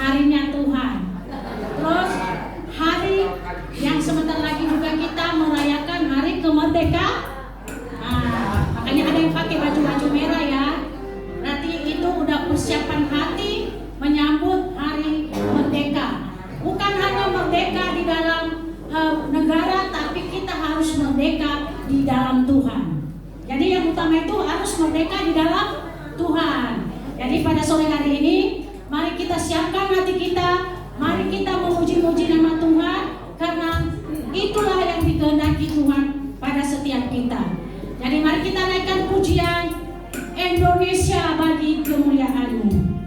harinya Tuhan. Terus hari yang sebentar lagi juga kita merayakan hari kemerdekaan. Makanya ada yang pakai baju-baju merah ya. Berarti itu udah persiapan hati menyambut hari merdeka. Bukan hanya merdeka di dalam negara, tapi kita harus merdeka di dalam Tuhan. Jadi yang utama itu harus merdeka di dalam Tuhan. Jadi pada sore hari ini, mari kita siapkan hati kita, mari kita memuji-muji nama Tuhan, karena itulah yang dikehendaki Tuhan pada setiap kita. Jadi mari kita naikkan pujian Indonesia bagi kemuliaan-Mu.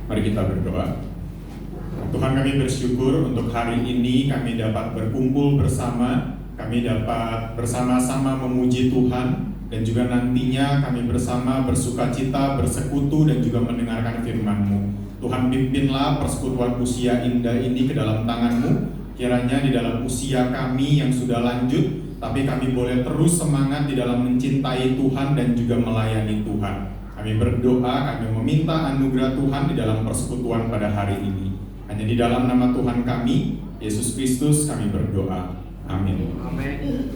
Mari kita berdoa. Tuhan, kami bersyukur untuk hari ini kami dapat berkumpul bersama, kami dapat bersama-sama memuji Tuhan, dan juga nantinya kami bersama bersukacita, bersekutu, dan juga mendengarkan firman-Mu. Tuhan, pimpinlah persekutuan usia indah ini ke dalam tangan-Mu. Kiranya di dalam usia kami yang sudah lanjut, tapi kami boleh terus semangat di dalam mencintai Tuhan dan juga melayani Tuhan. Kami berdoa, kami meminta anugerah Tuhan di dalam persekutuan pada hari ini. Hanya di dalam nama Tuhan kami, Yesus Kristus, kami berdoa. Amin. Amin.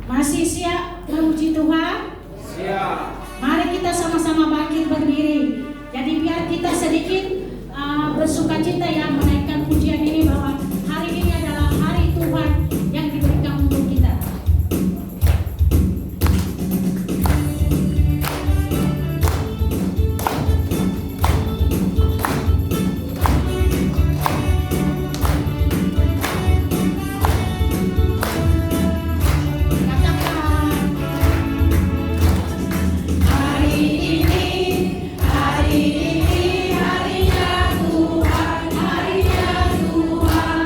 Masih siap memuji Tuhan? Siap. Mari kita sama-sama bangkit berdiri. Jadi biar kita sedikit bersukacita ya menaikkan pujian ini, bahwa hari ini adalah hari Tuhan yang diberikan untuk kita. Harinya Tuhan,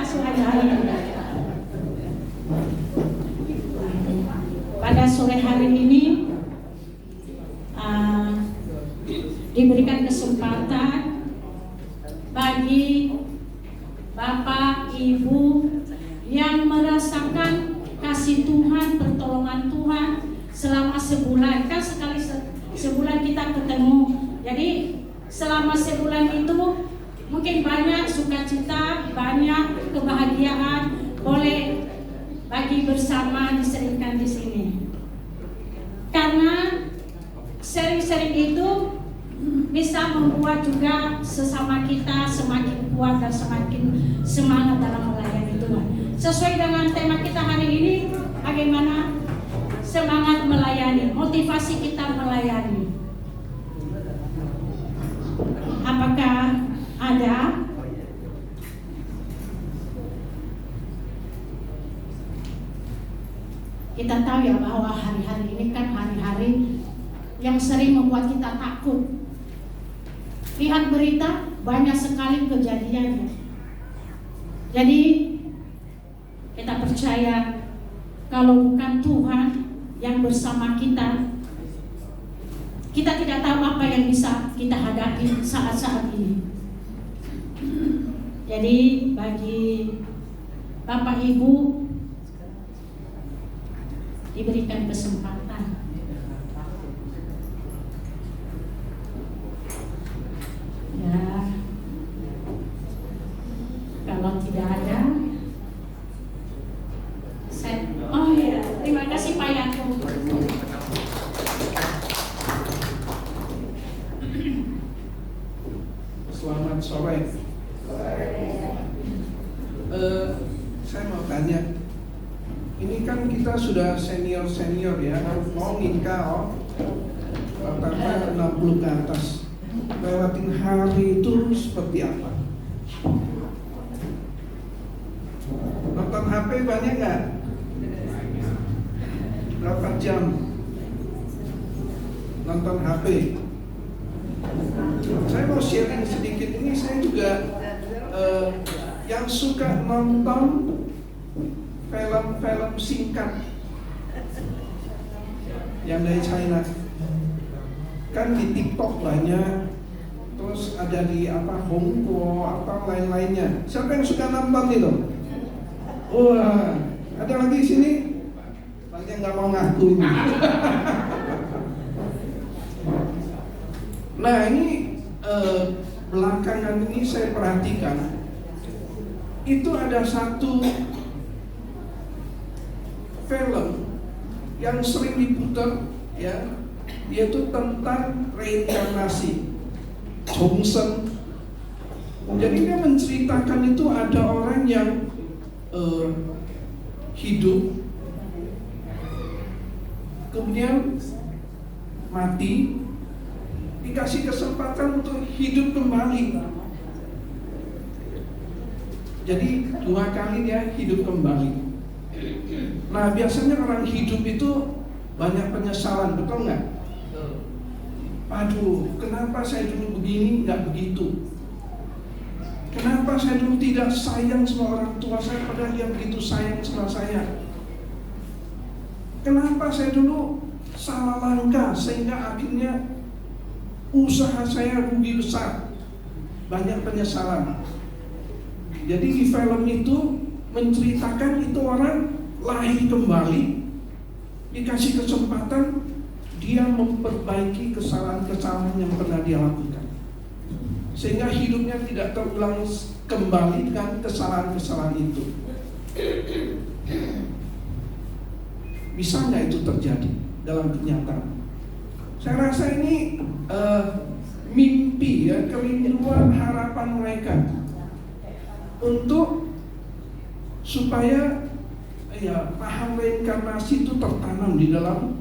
sore hari ini. Pada sore hari ini diberikan kesempatan bagi Bapak, Ibu yang merasakan kasih Tuhan, pertolongan Tuhan selama sebulan. Kan sekali sebulan kita ketemu. Jadi selama sebulan itu mungkin banyak sukacita, banyak kebahagiaan, boleh bagi bersama diseringkan di sini. Karena sering-sering itu bisa membuat juga sesama kita semakin kuat dan semakin semangat dalam melayani Tuhan. Sesuai dengan tema kita hari ini, bagaimana semangat melayani, motivasi kita melayani. Apakah ada? Kita tahu ya bahwa hari-hari ini kan hari-hari yang sering membuat kita takut. Lihat berita, banyak sekali kejadiannya. Jadi kita percaya kalau bukan Tuhan yang bersama kita, kita tidak tahu apa yang bisa kita hadapi saat-saat ini. Jadi bagi Bapak Ibu diberikan kesempatan. Ya, kalau tidak ada, oh ya, terima kasih Pak Yanto. Selamat sore. Saya mau tanya, ini kan kita sudah senior ya, mau nikah, rata-rata 60 ke atas. Lewatin hari itu seperti apa? Nonton HP banyak nggak? Berapa jam nonton HP? Saya mau sharing sedikit ini. Saya juga yang suka nonton film-film singkat yang dari China. Kan di TikTok banyak, terus ada di Hongkong atau lain-lainnya. Siapa yang suka nonton itu? Wah, ada lagi di sini? Banyak nggak mau ngaku ini. Nah ini belakangan ini saya perhatikan itu ada satu film yang sering diputar, ya, yaitu tentang reinkarnasi, Chongsen. Jadi dia menceritakan itu ada orang yang hidup, kemudian mati, dikasih kesempatan untuk hidup kembali. Jadi 2 kali dia hidup kembali. Nah biasanya orang hidup itu banyak penyesalan, betul nggak? Aduh, kenapa saya dulu begini, nggak begitu? Kenapa saya dulu tidak sayang sama orang tua saya, padahal dia begitu sayang sama saya? Kenapa saya dulu salah langkah sehingga akhirnya usaha saya rugi besar? Banyak penyesalan. Jadi di film itu menceritakan itu orang lahir kembali, dikasih kesempatan, dia memperbaiki kesalahan-kesalahan yang pernah dia lakukan, sehingga hidupnya tidak terulang kembali dengan kesalahan-kesalahan itu. Bisa nggak itu terjadi dalam kenyataan? Saya rasa ini mimpi, ya, kerinduan harapan mereka untuk supaya ya paham reinkarnasi itu tertanam di dalam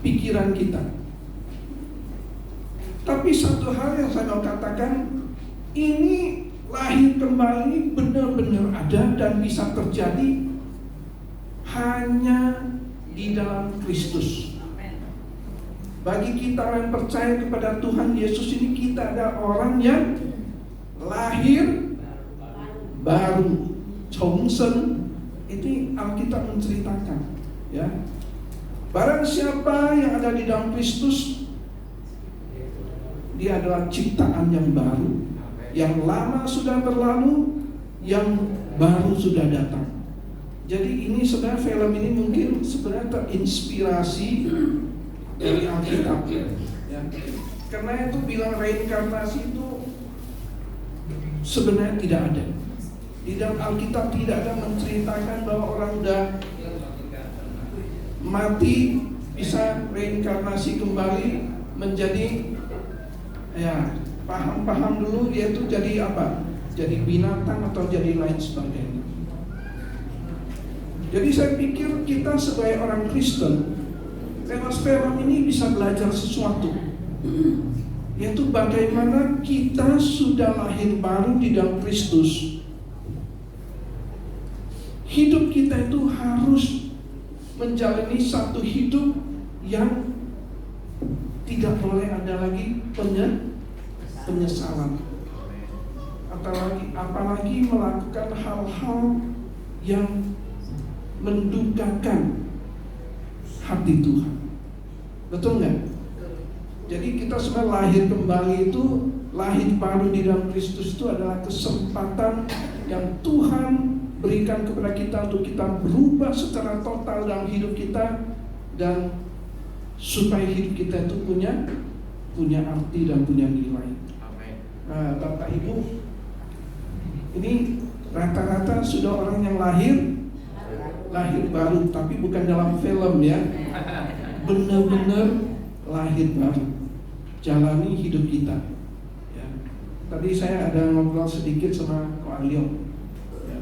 pikiran kita. Tapi satu hal yang saya mau katakan, ini lahir kembali benar-benar ada dan bisa terjadi hanya di dalam Kristus. Bagi kita yang percaya kepada Tuhan Yesus ini, kita ada orang yang lahir baru, Chongsen, itu Alkitab menceritakan, ya. Barang siapa yang ada di dalam Kristus, dia adalah ciptaan yang baru. Yang lama sudah berlalu, yang baru sudah datang. Jadi ini sebenarnya film ini mungkin sebenarnya terinspirasi dari Alkitab, ya. Karena itu bilang reinkarnasi itu sebenarnya tidak ada. Di dalam Alkitab tidak ada menceritakan bahwa orang udah mati bisa reinkarnasi kembali menjadi, ya, paham dulu dia itu jadi apa? Jadi binatang atau jadi lain sebagainya. Jadi saya pikir kita sebagai orang Kristen lewat film ini bisa belajar sesuatu, yaitu bagaimana kita sudah lahir baru di dalam Kristus. Hidup kita itu harus menjalani satu hidup yang tidak boleh ada lagi penyesalan, apalagi melakukan hal-hal yang mendukakan hati Tuhan. Betul nggak? Jadi kita sebenarnya lahir kembali itu, lahir baru di dalam Kristus itu adalah kesempatan yang Tuhan berikan kepada kita untuk kita berubah secara total dalam hidup kita, dan supaya hidup kita itu punya arti dan punya nilai. Nah, Bapak Ibu, ini rata-rata sudah orang yang lahir baru, tapi bukan dalam film, ya. Benar-benar lahir baru, jalani hidup kita, ya. Tadi saya ada ngobrol sedikit sama Ko Aliong, ya.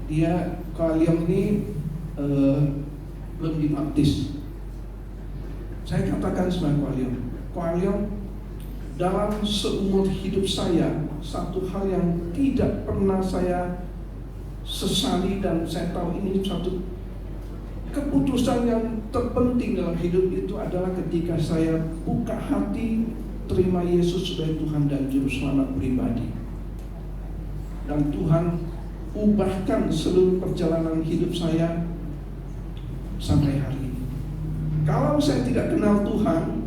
Dia, Ko Aliong ini belum dibaptis. Saya katakan sama Ko Aliong, dalam seumur hidup saya, satu hal yang tidak pernah saya sesali dan saya tahu ini satu keputusan yang terpenting dalam hidup itu adalah ketika saya buka hati terima Yesus sebagai Tuhan dan Juru Selamat pribadi. Dan Tuhan ubahkan seluruh perjalanan hidup saya sampai hari ini. Kalau saya tidak kenal Tuhan,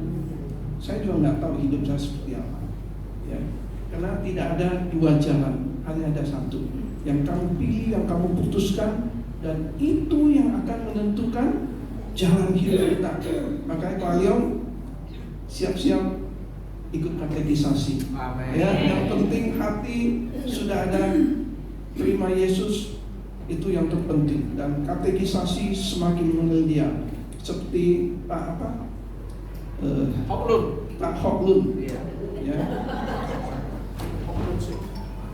saya juga nggak tahu hidup saya seperti apa, ya. Karena tidak ada dua jalan, hanya ada satu yang kamu pilih, yang kamu putuskan, dan itu yang akan menentukan jalan hidup kita. Makanya Ko Aliong siap-siap ikut katekisasi. Ya, yang penting hati sudah ada terima Yesus, itu yang terpenting. Dan katekisasi semakin mengenal dia, seperti Pak Hoklun, ya.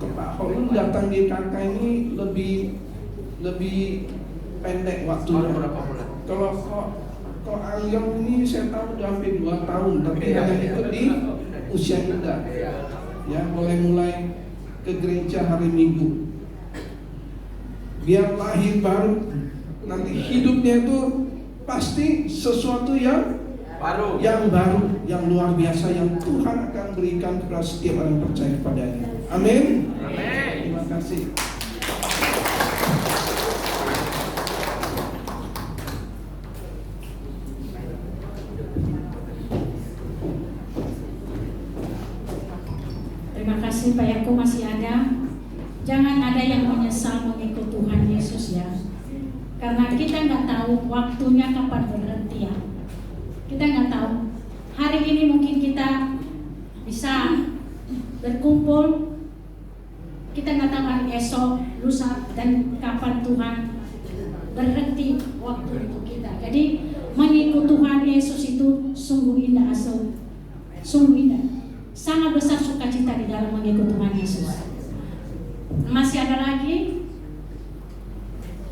Pak Hoklun datang di KK ini lebih pendek waktunya. Berapa bulan? Kalau Ko Aliong ini saya tahu udah hampir 2 tahun, tapi hanya ikut di usia muda, ya, mulai ke gereja hari Minggu. Biar lahir baru, nanti hidupnya itu pasti sesuatu yang baru, yang luar biasa, yang Tuhan akan berikan kepada setiap orang percaya kepadanya. Amin. Terima kasih. Terima kasih Pak Yako masih ada. Jangan ada yang menyesal mengikut Tuhan Yesus, ya. Karena kita nggak tahu waktunya kapan berhenti, ya. Kita nggak tahu. Hari ini mungkin kita bisa berkumpul. Kita nggak tahu hari esok, lusa, dan kapan Tuhan berhenti waktu untuk kita. Jadi mengikut Tuhan Yesus itu sungguh indah, sungguh indah. Sangat besar sukacita di dalam mengikut Tuhan Yesus. Masih ada lagi?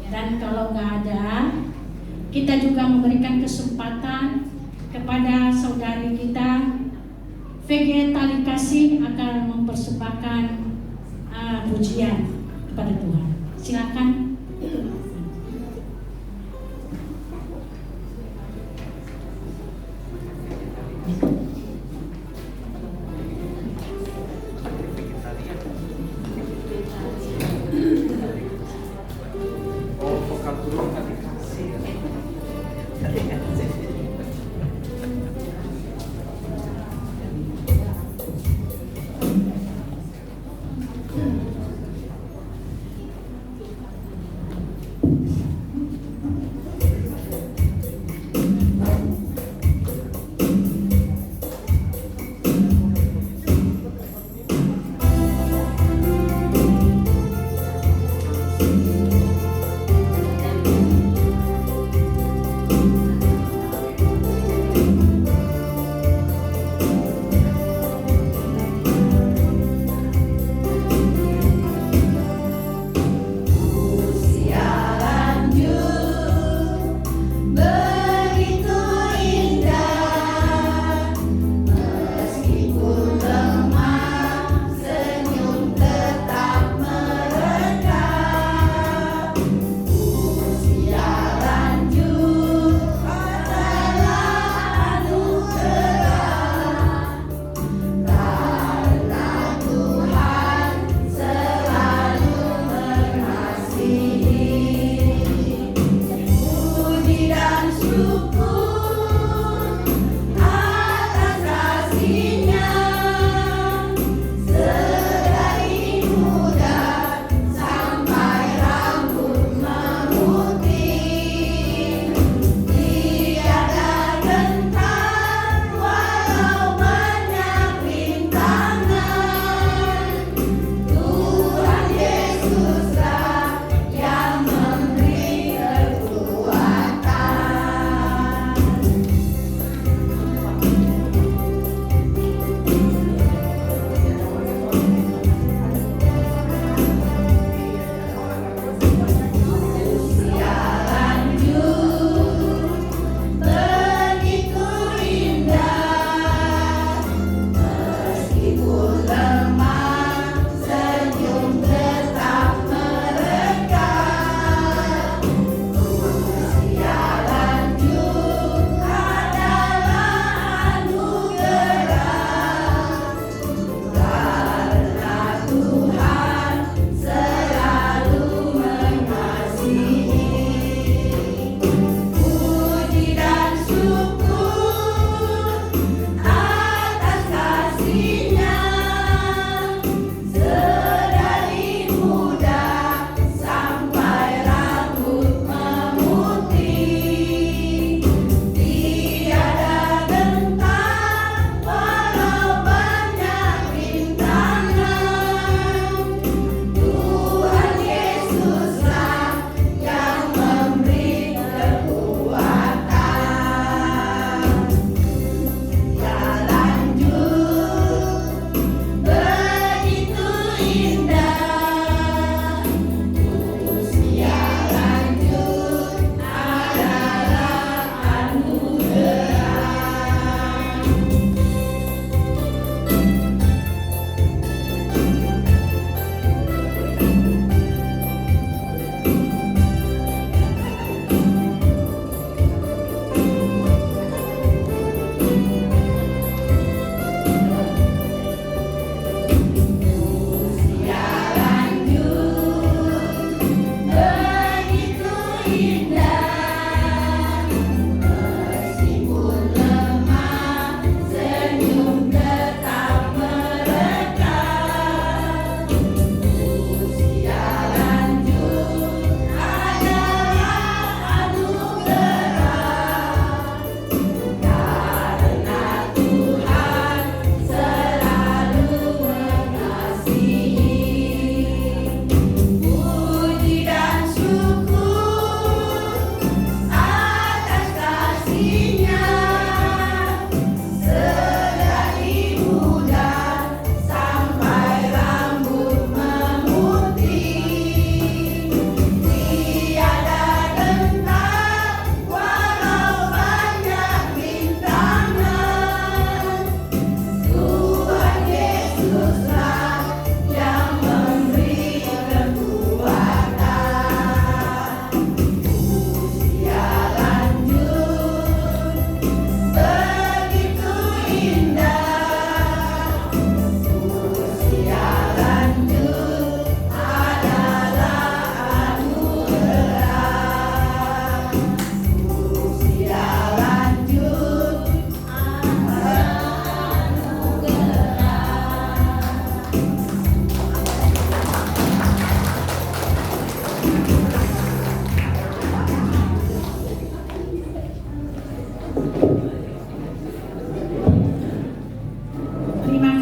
Dan kalau nggak ada, kita juga memberikan kesempatan kepada saudari kita, VG Tali Kasih, akan mempersembahkan pujian kepada Tuhan. Silakan.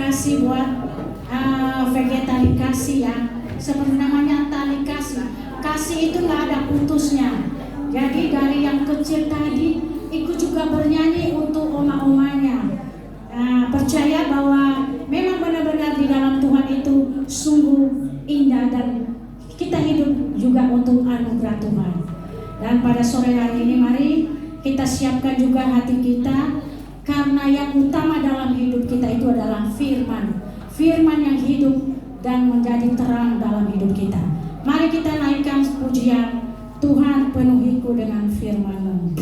kasih buat VG Tali Kasih ya. Seperti namanya Tali Kasih. kasih itu nggak ada putusnya. Jadi dari yang kecil tadi ikut juga bernyanyi untuk oma-omanya. Nah, percaya bahwa memang benar-benar di dalam Tuhan itu sungguh indah dan kita hidup juga untuk anugerah Tuhan. Dan pada sore hari ini mari kita siapkan juga hati kita, karena yang utama dalam hidup kita itu adalah firman. Firman yang hidup dan menjadi terang dalam hidup kita. Mari kita naikkan pujian, Tuhan penuhiku dengan firman-Mu.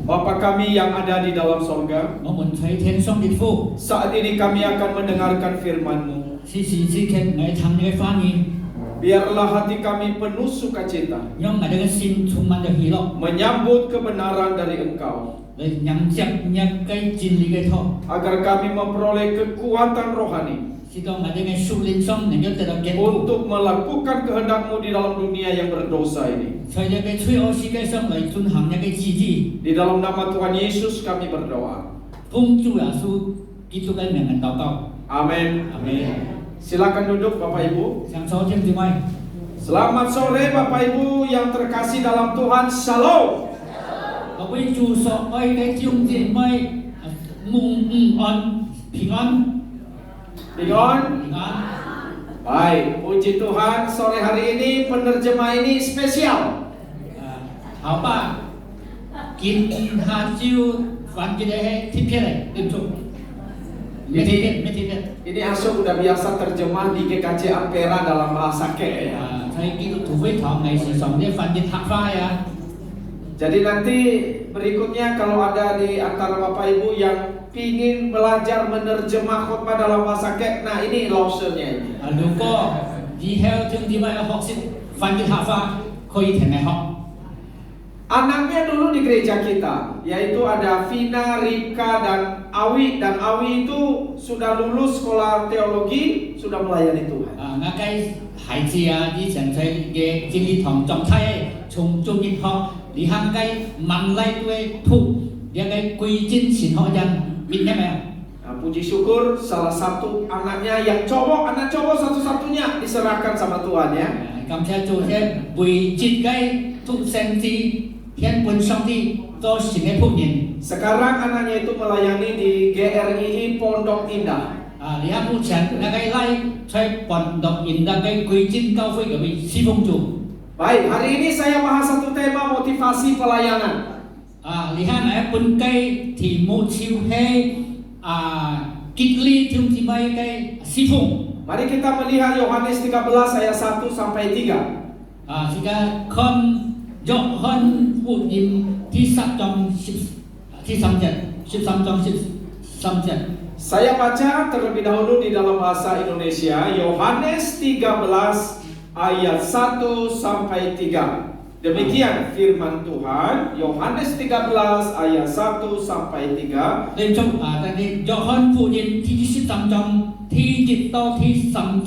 Bapa kami yang ada di dalam sorga, saat ini kami akan mendengarkan firman-Mu. Biarlah hati kami penuh sukacita menyambut kebenaran dari Engkau, agar kami memperoleh kekuatan rohani untuk melakukan kehendak-Mu di dalam dunia yang berdosa ini. Di dalam nama Tuhan Yesus kami berdoa. Amin. Silakan duduk Bapak Ibu. Selamat sore Bapak Ibu yang terkasih dalam Tuhan. Shalom. Baik, puji Tuhan, sore hari ini penerjemah ini spesial. Ini Asyok udah biasa terjemah di GKJ Ampera dalam bahasa Ke ya. Jadi nanti berikutnya kalau ada di antara Bapak Ibu yang ingin belajar menerjemah khotbah dalam bahasa Ke, nah ini lawsuitnya ini. Anaknya dulu di gereja kita, yaitu ada Vina, Rika, dan Awi. Dan Awi itu sudah lulus sekolah teologi, sudah melayani Tuhan. Nah, puji syukur salah satu anaknya yang cowok, anak cowok satu-satunya diserahkan sama Tuhan ya. Sekarang anaknya itu melayani di GRII Pondok Indah. Baik, hari ini saya bahas satu tema motivasi pelayanan. Lihat pun cái thì một chiều hay kịch ly trong thì mấy cái si phụng. Mari kita melihat Yohanes 13 ayat 1 sampai 3. Jika con Yohan phụ nhiệm thi sắp trong thi sắm trong Saya baca terlebih dahulu di dalam bahasa Indonesia, Yohanes 13 ayat 1 sampai 3. Demikian firman Tuhan, Yohanes 13 ayat 1 sampai 3. Lên trong tại đây Yohan phụ nhiệm thi sắm trong thi dịch to thi sắm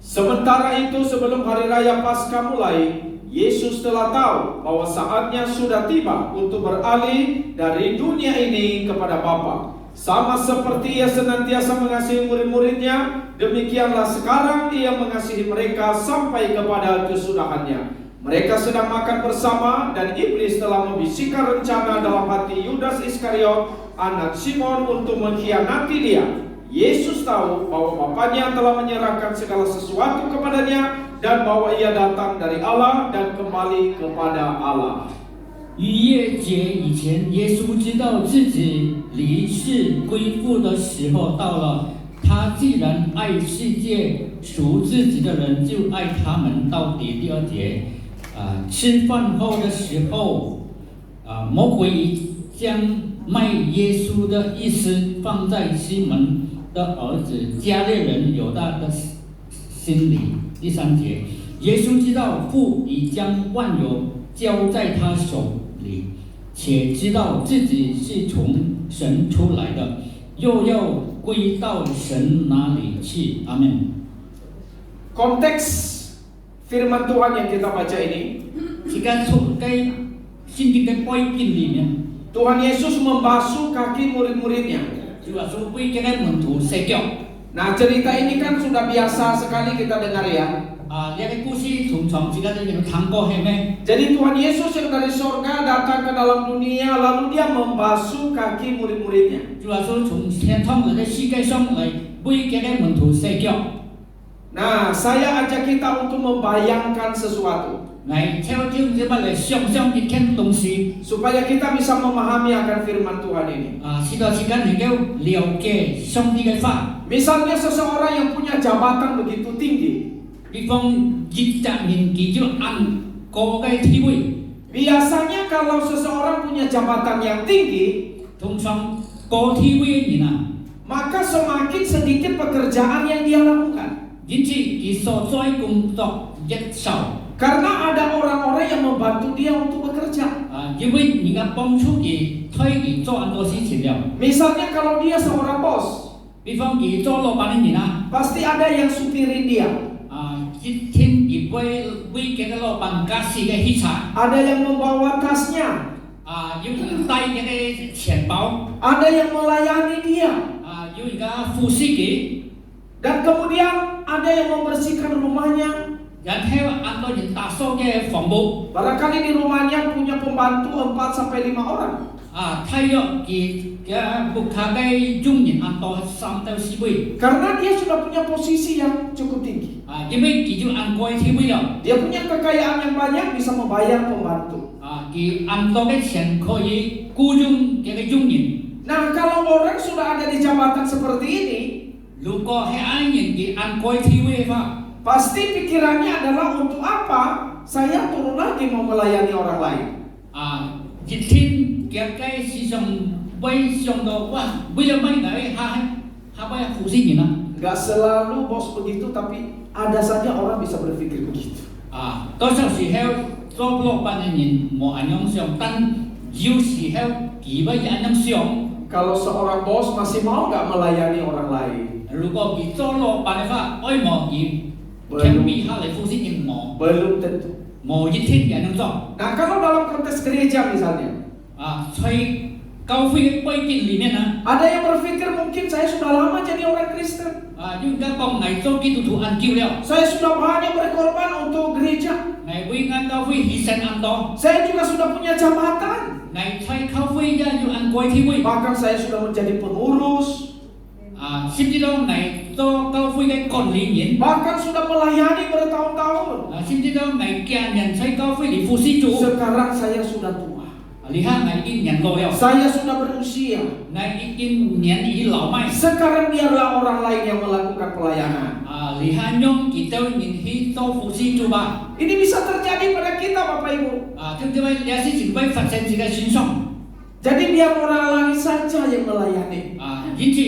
Sementara itu sebelum hari raya Paskah mulai, Yesus telah tahu bahwa saatnya sudah tiba untuk beralih dari dunia ini kepada Bapa. Sama seperti Ia senantiasa mengasihi murid-muridnya, demikianlah sekarang Ia mengasihi mereka sampai kepada kesudahannya. Mereka sedang makan bersama dan iblis telah membisikkan rencana dalam hati Yudas Iskariot, anak Simon, untuk mengkhianati dia. Yesus tahu bahwa Bapanya telah menyerahkan segala sesuatu kepadanya dan bahwa Ia datang dari Allah dan kembali kepada Allah. 逾越节以前，耶稣知道自己离世归父的时候到了。他既然爱世界，属自己的人就爱他们到底。第2节，吃饭后的时候，魔鬼将卖耶稣的意思放在西门的儿子加略人犹大的心里。第3节，耶稣知道父已将万有交在他手里，且知道自己是从神出来的，又要归到神那里去。阿门。 Konteks firman Tuhan yang kita baca ini, Jika cái xin cái point kinh里面， Tuhan Yesus membasuh kaki murid-muridnya. 主要说为这个门徒洗脚。 Nah, cerita ini kan sudah biasa sekali kita dengar ya. 这个故事通常这个有听过系咩？ Jadi Tuhan Yesus yang dari sorga datang ke dalam dunia, lalu Dia membasuh kaki murid-muridnya. 主要说从天堂来世界上来为这个门徒洗脚。 Nah, saya ajak kita untuk membayangkan sesuatu 来挑战这么来想象一件东西。 supaya kita bisa memahami akan firman Tuhan ini. 是到时间能够了解上帝的话。 Misalnya seseorang yang punya jabatan begitu tinggi, 比方一只年纪就按高嘅地位， biasanya kalau seseorang punya jabatan yang tinggi, 通常高地位嘅人maka semakin sedikit pekerjaan yang dia lakukan. 因此佢所做嘅工作越少。 Karena ada orang-orang yang membantu dia untuk bekerja. 因为人家帮助佢推佢做很多事情了。 Misalnya kalau dia seorang bos, 比方佢做老板嘅人pasti ada yang supirin dia. 一天佢為這個老板駕駛嘅汽車， Ada yang membawa tasnya. 有人帶這個錢包， Ada yang melayani dia. 有人家服侍佢， Dan kemudian ada yang membersihkan rumahnya. 然後按照人打掃嘅房屋， Barangkali di rumahnya punya pembantu 4 sampai 5 orang. 他要佢屋企嘅傭人按到3到4位， Karena dia sudah punya posisi yang cukup tinggi. 因為佢就按高嘅地位了， Dia punya kekayaan yang banyak, bisa membayar pembantu. 佢按到嘅錢可以僱傭這個傭人。 Nah, kalau orang sudah ada di jabatan seperti ini, 如果係按人佢按高嘅地位嘅話， pasti pikirannya adalah untuk apa saya turun lagi mau melayani orang lain. 一天嘅嘅時常會想到哇，為了乜嘢他會服侍人啊？ Gak selalu bos begitu, tapi ada saja orang bisa berpikir begitu. 多數時候做老闆嘅人冇咁樣想，但有時候佢會咁樣想。 Kalau seorang bos masih mau gak melayani orang lain? 如果佢做老闆嘅話，愛冇佢強逼下嚟服侍人冇， Belum tentu. 冇一天咁樣做。 Nah, kalau dalam konteks gereja misalnya, 在教會嘅背景裡面呢， ada yang berpikir mungkin saya sudah lama jadi orang Kristen. 應該講係做基督徒很久了， Saya sudah banyak berkorban untuk gereja. 係為啱教會犧牲很多， Saya juga sudah punya jabatan. 係在教會也要按貴體會。 Bahkan saya sudah menjadi pengurus. 甚至到嚟做教會嘅管理員， bahkan sudah melayani bertahun-tahun. 甚至到嚟家人在教會嚟服侍主。 Sekarang saya sudah tua. 你看嚟已經年老了， Saya sudah berusia. 嚟已經年已老邁。 Sekarang biarlah orang lain yang melakukan pelayanan. 你看用幾多年去做服侍主吧。 Ini bisa terjadi pada kita, Bapak Ibu. 對唔對？有事情會發生自己身上。 Jadi biar orang lain saja yang melayani. 因此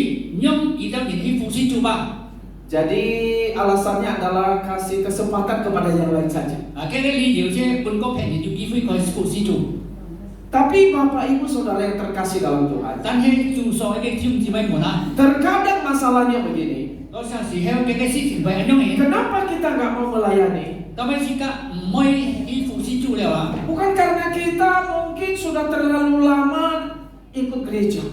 用幾多年去服侍主吧。 Jadi alasannya adalah kasih kesempatan kepada yang lain saja. 嘅理由即本國平日有機會可以服侍主。 Tapi Bapak Ibu Saudara yang terkasih dalam Tuhan, 但係主所嘅弟兄姊妹們啊， terkadang masalahnya begini. 有時候嘅事情會咁樣嘅。 Kenapa kita nggak mau melayani? 咁樣時間唔可以去服侍主了啊。 Bukan karena kita mungkin sudah terlalu lama ikut gereja.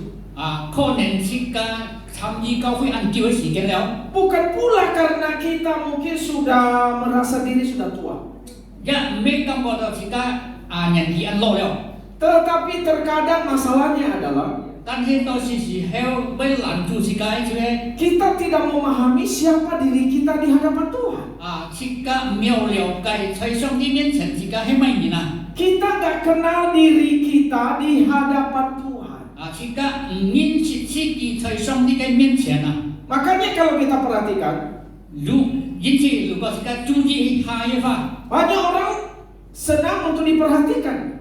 可能時間參與教會很久嘅時間了。 Bukan pula karena kita mungkin sudah merasa diri sudah tua. 也唔係感覺到時間年紀很老了。 Tetapi terkadang masalahnya adalah 但係到時候會攔住時間就係 kita tidak memahami siapa diri kita di hadapan Tuhan. 時間唔要了解在上帝面前時間係乜嘢啊？ Kita nggak kenal diri kita di hadapan Tuhan. 時間唔認識自己在上帝嘅面前啊。 Makanya kalau kita perhatikan, 因此如果時間注意下嘅話， banyak orang senang untuk diperhatikan.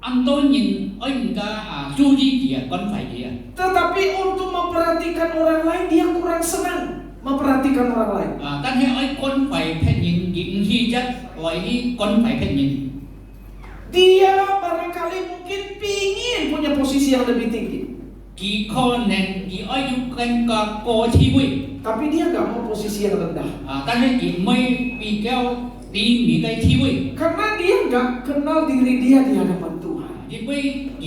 很多人應該注意佢關懷佢。 Tetapi untuk memperhatikan orang lain, dia kurang senang memperhatikan orang lain. 但係愛關懷別人，而唔係一來去關懷別人。 Dia barangkali mungkin pingin punya posisi yang lebih tinggi. 佢可能佢愛要更加高地位， Tapi dia nggak mau posisi yang rendah. 但係佢唔會比較低微嘅地位， Karena dia nggak kenal diri dia di hadapan Tuhan. 因為佢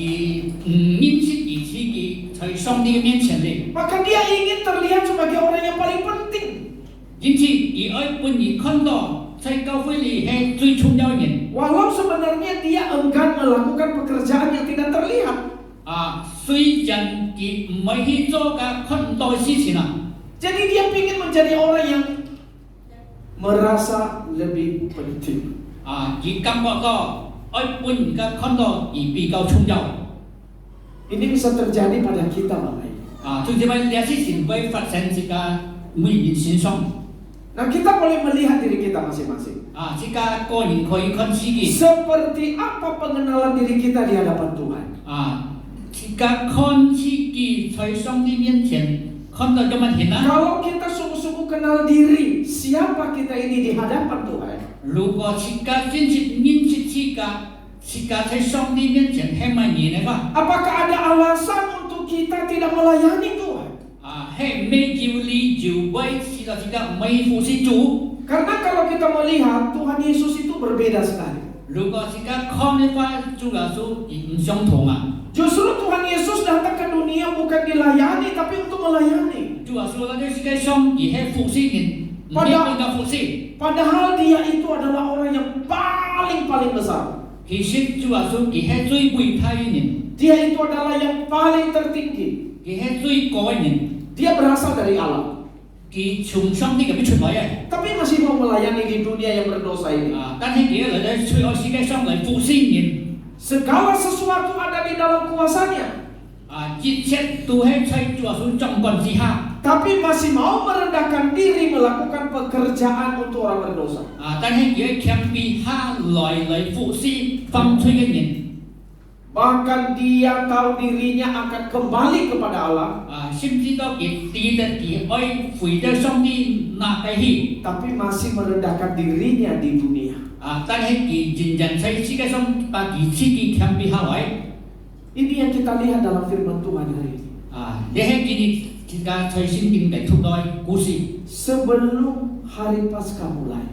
唔認識自己在上帝嘅面前咧， Maka dia ingin terlihat sebagai orang yang paling penting. 因此佢愛俾人看到在教會裏係最重要嘅人。 Walau sebenarnya dia enggan melakukan pekerjaan yang tidak terlihat. 雖然佢唔係去做嘅很多事情啊， Jadi dia ingin menjadi orang yang merasa lebih penting. 佢感覺到愛俾人家看到佢比較重要。 Ini bisa terjadi pada kita, Bapak Ibu. 同時為呢事情會發生自己每人身上。 Nah, kita boleh melihat diri kita masing-masing. 自己個人可以看自己。 Seperti apa pengenalan diri kita di hadapan Tuhan? 自己看自己在上帝面前看到咁樣點啊？ Kalau kita sungguh-sungguh kenal diri, siapa kita ini di hadapan Tuhan? 如果自己真正認識自己在上帝面前係乜嘢嘅話， Apakah ada alasan untuk kita tidak melayani Tuhan? 係咩叫理由為知道自己唔係服侍主？ Karena kalau kita melihat Tuhan Yesus itu berbeda sekali. 如果自己看嘅話，主耶穌唔相同啊！ Justru Tuhan Yesus datang ke dunia bukan dilayani, tapi untuk melayani. 主耶穌嚟到世界上而係服侍人，唔係為咗服侍。 Padahal dia itu adalah orang yang paling besar. 其實主耶穌佢係最偉大嘅人， Dia itu adalah yang paling tertinggi. 佢係最高嘅人， Dia berasal dari Allah. 佢從上帝入邊出來嘅。 Tapi masih mau melayani di dunia yang berdosa ini. 但係佢嚟到世界上嚟服侍人。 Segala sesuatu ada di dalam kuasanya. 一切都係在主耶穌掌管之下。 Tapi masih mau merendahkan diri melakukan pekerjaan untuk orang berdosa. 但係佢強逼下來服侍犯罪嘅人。 Bahkan dia tahu dirinya akan kembali kepada Allah. 甚至到佢知道佢愛回到上帝那個去。 Tapi masih merendahkan dirinya di dunia. 但係佢仍然在世界上把佢自己強逼下來。 Ini yang kita lihat dalam firman Tuhan hari ini. 你喺今日自己在聖經嘅出來故事。 Sebelum hari Paskah mulai,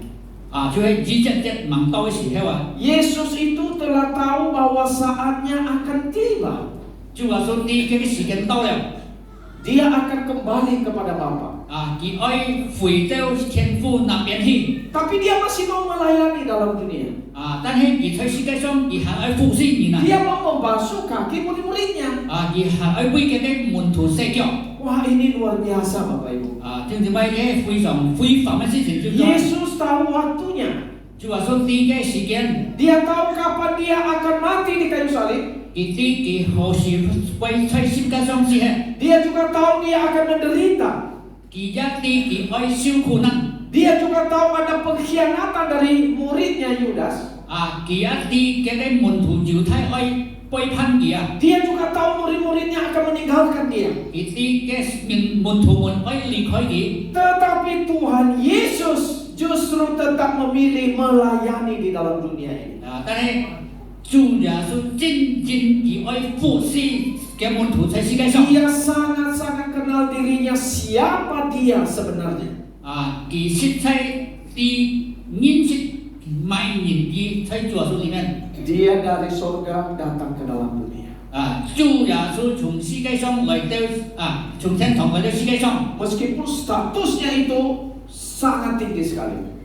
就係211晚到嘅時候Yesus itu telah tahu bahwa saatnya akan tiba. 主耶穌呢個時間到了。dia akan kembali kepada Bapa. 佢愛回到天父那邊去。 Tapi dia masih mau melayani dalam dunia. 但係佢在世界上，佢還愛服侍人啊。 Dia mau membasuh kaki murid-muridnya. 佢還愛為佢嘅門徒洗腳。 Wah, ini luar biasa Bapak Ibu. 正正係嘅非常非凡嘅事情。 Yesus tahu waktunya. 就話說呢個時間， Dia tahu kapan dia akan mati di kayu salib. 佢何時會在世界上死嘅？ Dia juga tahu dia akan menderita. 佢愛受苦難。 Dia juga tahu ada pengkhianatan dari muridnya Yudas. 佢嘅門徒猶太愛背叛佢啊。 Dia juga tahu murid-muridnya akan meninggalkan dia. 佢嘅門徒們愛離開佢。 Tetapi Tuhan Yesus justru tetap memilih melayani di dalam dunia ini. 但係主耶穌真佢愛服侍嘅門徒在世界上。 Dia sangat-sangat kenal dirinya siapa dia sebenarnya. 佢實在認識每人佢在主耶穌裡面。 Dia dari surga datang ke dalam dunia. 主耶穌從世界上來到從天堂來到世界上。 Meskipun statusnya itu sangat tinggi sekali.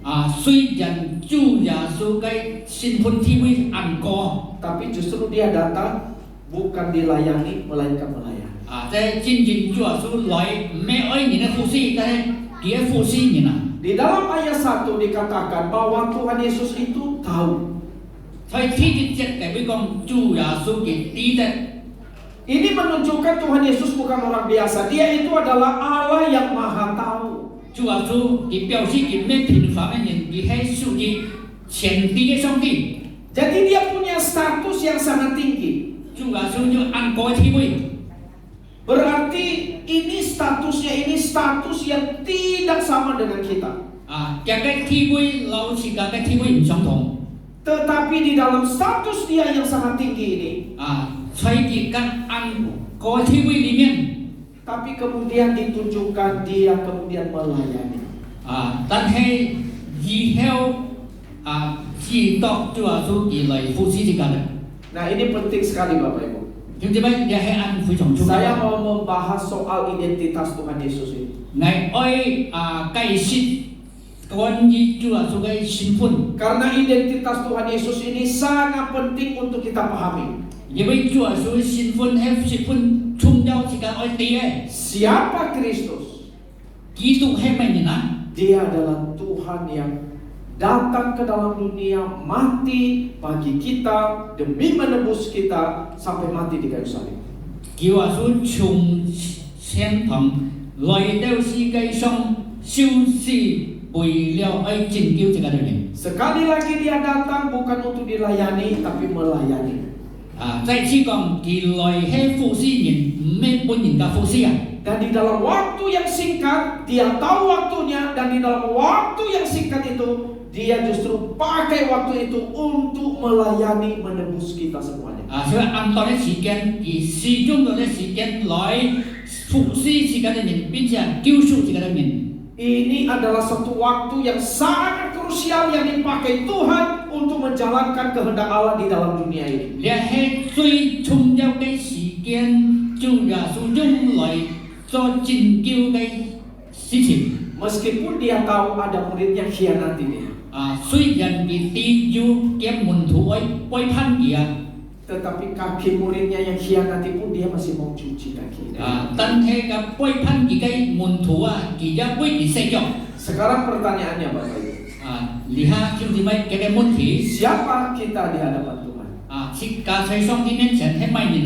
雖然主耶穌嘅身份地位很高， Tapi justru dia datang bukan dilayani melainkan melayani. 即係真正主耶穌來唔係愛人嘅服侍，但係佢嘅服侍人啊。 Di dalam ayat 1 dikatakan bahwa Tuhan Yesus itu tahu. 在第一節嘅佢講主耶穌嘅知道。 Ini menunjukkan Tuhan Yesus bukan orang biasa. Dia itu adalah Allah yang Maha Tahu. 主耶穌佢表示佢唔係平凡嘅人，佢係屬於全地嘅上帝。 Jadi dia punya status yang sangat tinggi. 主耶穌就按高嘅地位。 Berarti ini statusnya ini status yang tidak sama dengan kita. 各個地位老是各個地位唔相同。 Tetapi di dalam status dia yang sangat tinggi ini, 在佢嘅按高嘅地位裡面。 tapi kemudian ditunjukkan dia kemudian melayani. 但係以後知道主耶穌而來服侍呢個人。 Nah, ini penting sekali Bapak Ibu. 點解呢係按非常重要？ Saya mau membahas soal identitas Tuhan Yesus ini. 我愛解釋關於主耶穌嘅身份。 Karena identitas Tuhan Yesus ini sangat penting untuk kita pahami. 因為主耶穌嘅身份係十分重要，是個愛地嘅。 Siapa Kristus? 基督係乜人啊？ Dia adalah Tuhan yang datang ke dalam dunia, mati bagi kita demi menebus kita sampai mati di kayu salib. 主耶穌從天堂來到世界上，受死為了愛拯救這個人。 Sekali lagi dia datang bukan untuk dilayani tapi melayani. 再次講，佢來係服侍人，唔係本人嘅服侍啊。 Dan di dalam waktu yang singkat dia tahu waktunya, dan di dalam waktu yang singkat itu dia justru pakai waktu itu untuk melayani menebus kita semuanya. 所以按到嘅時間，而使用到嘅時間來服侍這個人，並且救贖這個人。 Ini adalah satu waktu yang sangat krusial yang dipakai Tuhan untuk menjalankan kehendak Allah di dalam dunia ini. 呢係最重要嘅時間，主耶穌用來做拯救嘅事情。 Meskipun dia tahu ada muridnya khianati dia, 雖然佢知道嘅門徒會背叛佢 tetapi kaki muridnya yang khianati pun dia masih mau cuci kaki. 但係個背叛佢嘅門徒佢也為佢洗腳。 Sekarang pertanyaannya Bapak Ibu, lihat cuma kita munti, siapa kita di hadapan Tuhan? jika saya song ini jangan main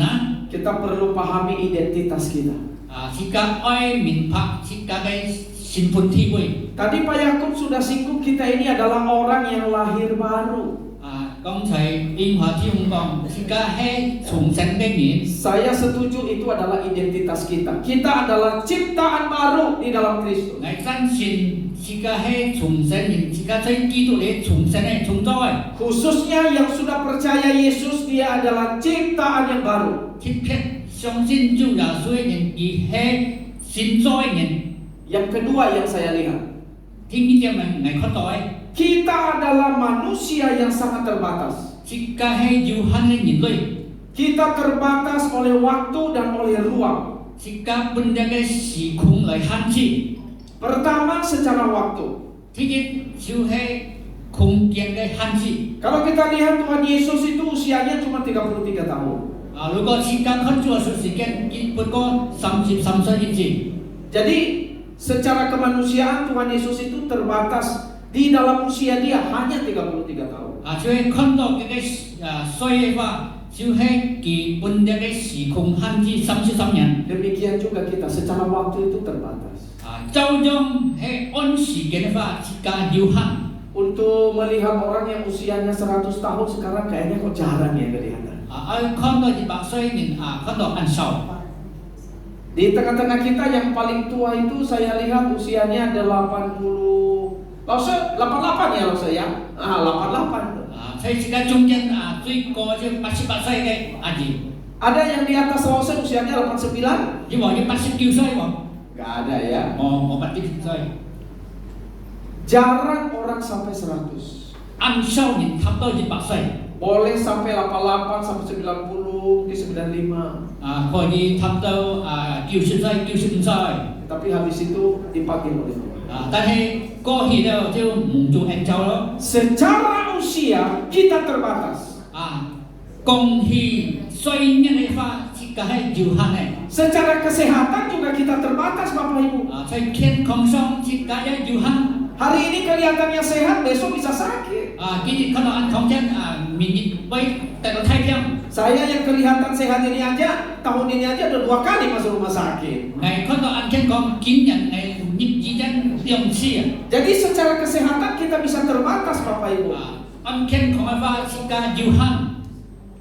Kita perlu pahami identitas kita. jika oi minta jika cái sinh pun tiwi. Tadi Pak Yakub sudah singgung kita ini adalah orang yang lahir baru. Công thầy Yên Hòa Thiên Vọng jika hai重生cái nghĩa. Saya setuju itu adalah identitas kita. Kita adalah ciptaan baru di dalam Kristus. Ngài san xin jika hai重生jika saya Kitô để重生này重造ấy. Khususnya yang sudah percaya Yesus, dia adalah ciptaan yang baru. Thiết thiết相信主耶穌人而係新造人. Yang kedua yang saya lihat, Thiên nhiên mình ngài khó tội. kita adalah manusia yang sangat terbatas. Jika hai Yuhan nhìn lôi. Kita terbatas oleh waktu dan oleh ruang. jika benda ke 時空來限制。 Pertama secara waktu. 第一就是空間嘅限制。 Kalau kita lihat Tuhan Yesus itu usianya cuma 33 tahun. 如果時間看住時間，不過33歲一次。 Jadi secara kemanusiaan Tuhan Yesus itu terbatas. Di dalam usia dia hanya 33 tahun. 所以看到這個歲嘅話，就係基本嘅時空限制33年。 Demikian juga kita secara waktu itu terbatas. 照樣係按時間嘅話，時間有限。 Untuk melihat orang yang usianya 100 tahun sekarang kayaknya kok jarang ya kelihatan. 看到100歲年，看到很少。 Di tengah-tengah kita yang paling tua itu saya lihat usianya ada 88 ya Lause ya. 88. 所以這個中間最高就88歲嘅阿姨。 Ada yang di atas Lause usianya 89? 你話要89歲喎？ Gak ada ya. 我89歲。 Jarang orang sampai 100. 按少年差不多100歲。 Boleh sampai 88 sampai 90 di 95. 可以差不多90歲、95歲。 Tapi habis itu dipanggil oleh Tuhan. 但係過去了就唔做按照咯。 Secara usia kita terbatas. 恭喜歲年嘅話，這個係有限嘅。 Secara kesehatan juga kita terbatas Bapak Ibu. 在健康上，這個也有限。 Hari ini kelihatannya sehat, besok bisa sakit. 今日看到安康健，明日會得到太平。 Saya yang kelihatan sehat ini aja, tahun ini aja udah 2 kali masuk rumah sakit. 看到安健康，今日入醫院2次。 Jadi secara kesehatan kita bisa terbatas Bapak Ibu. 安健康嘅話，這個有限。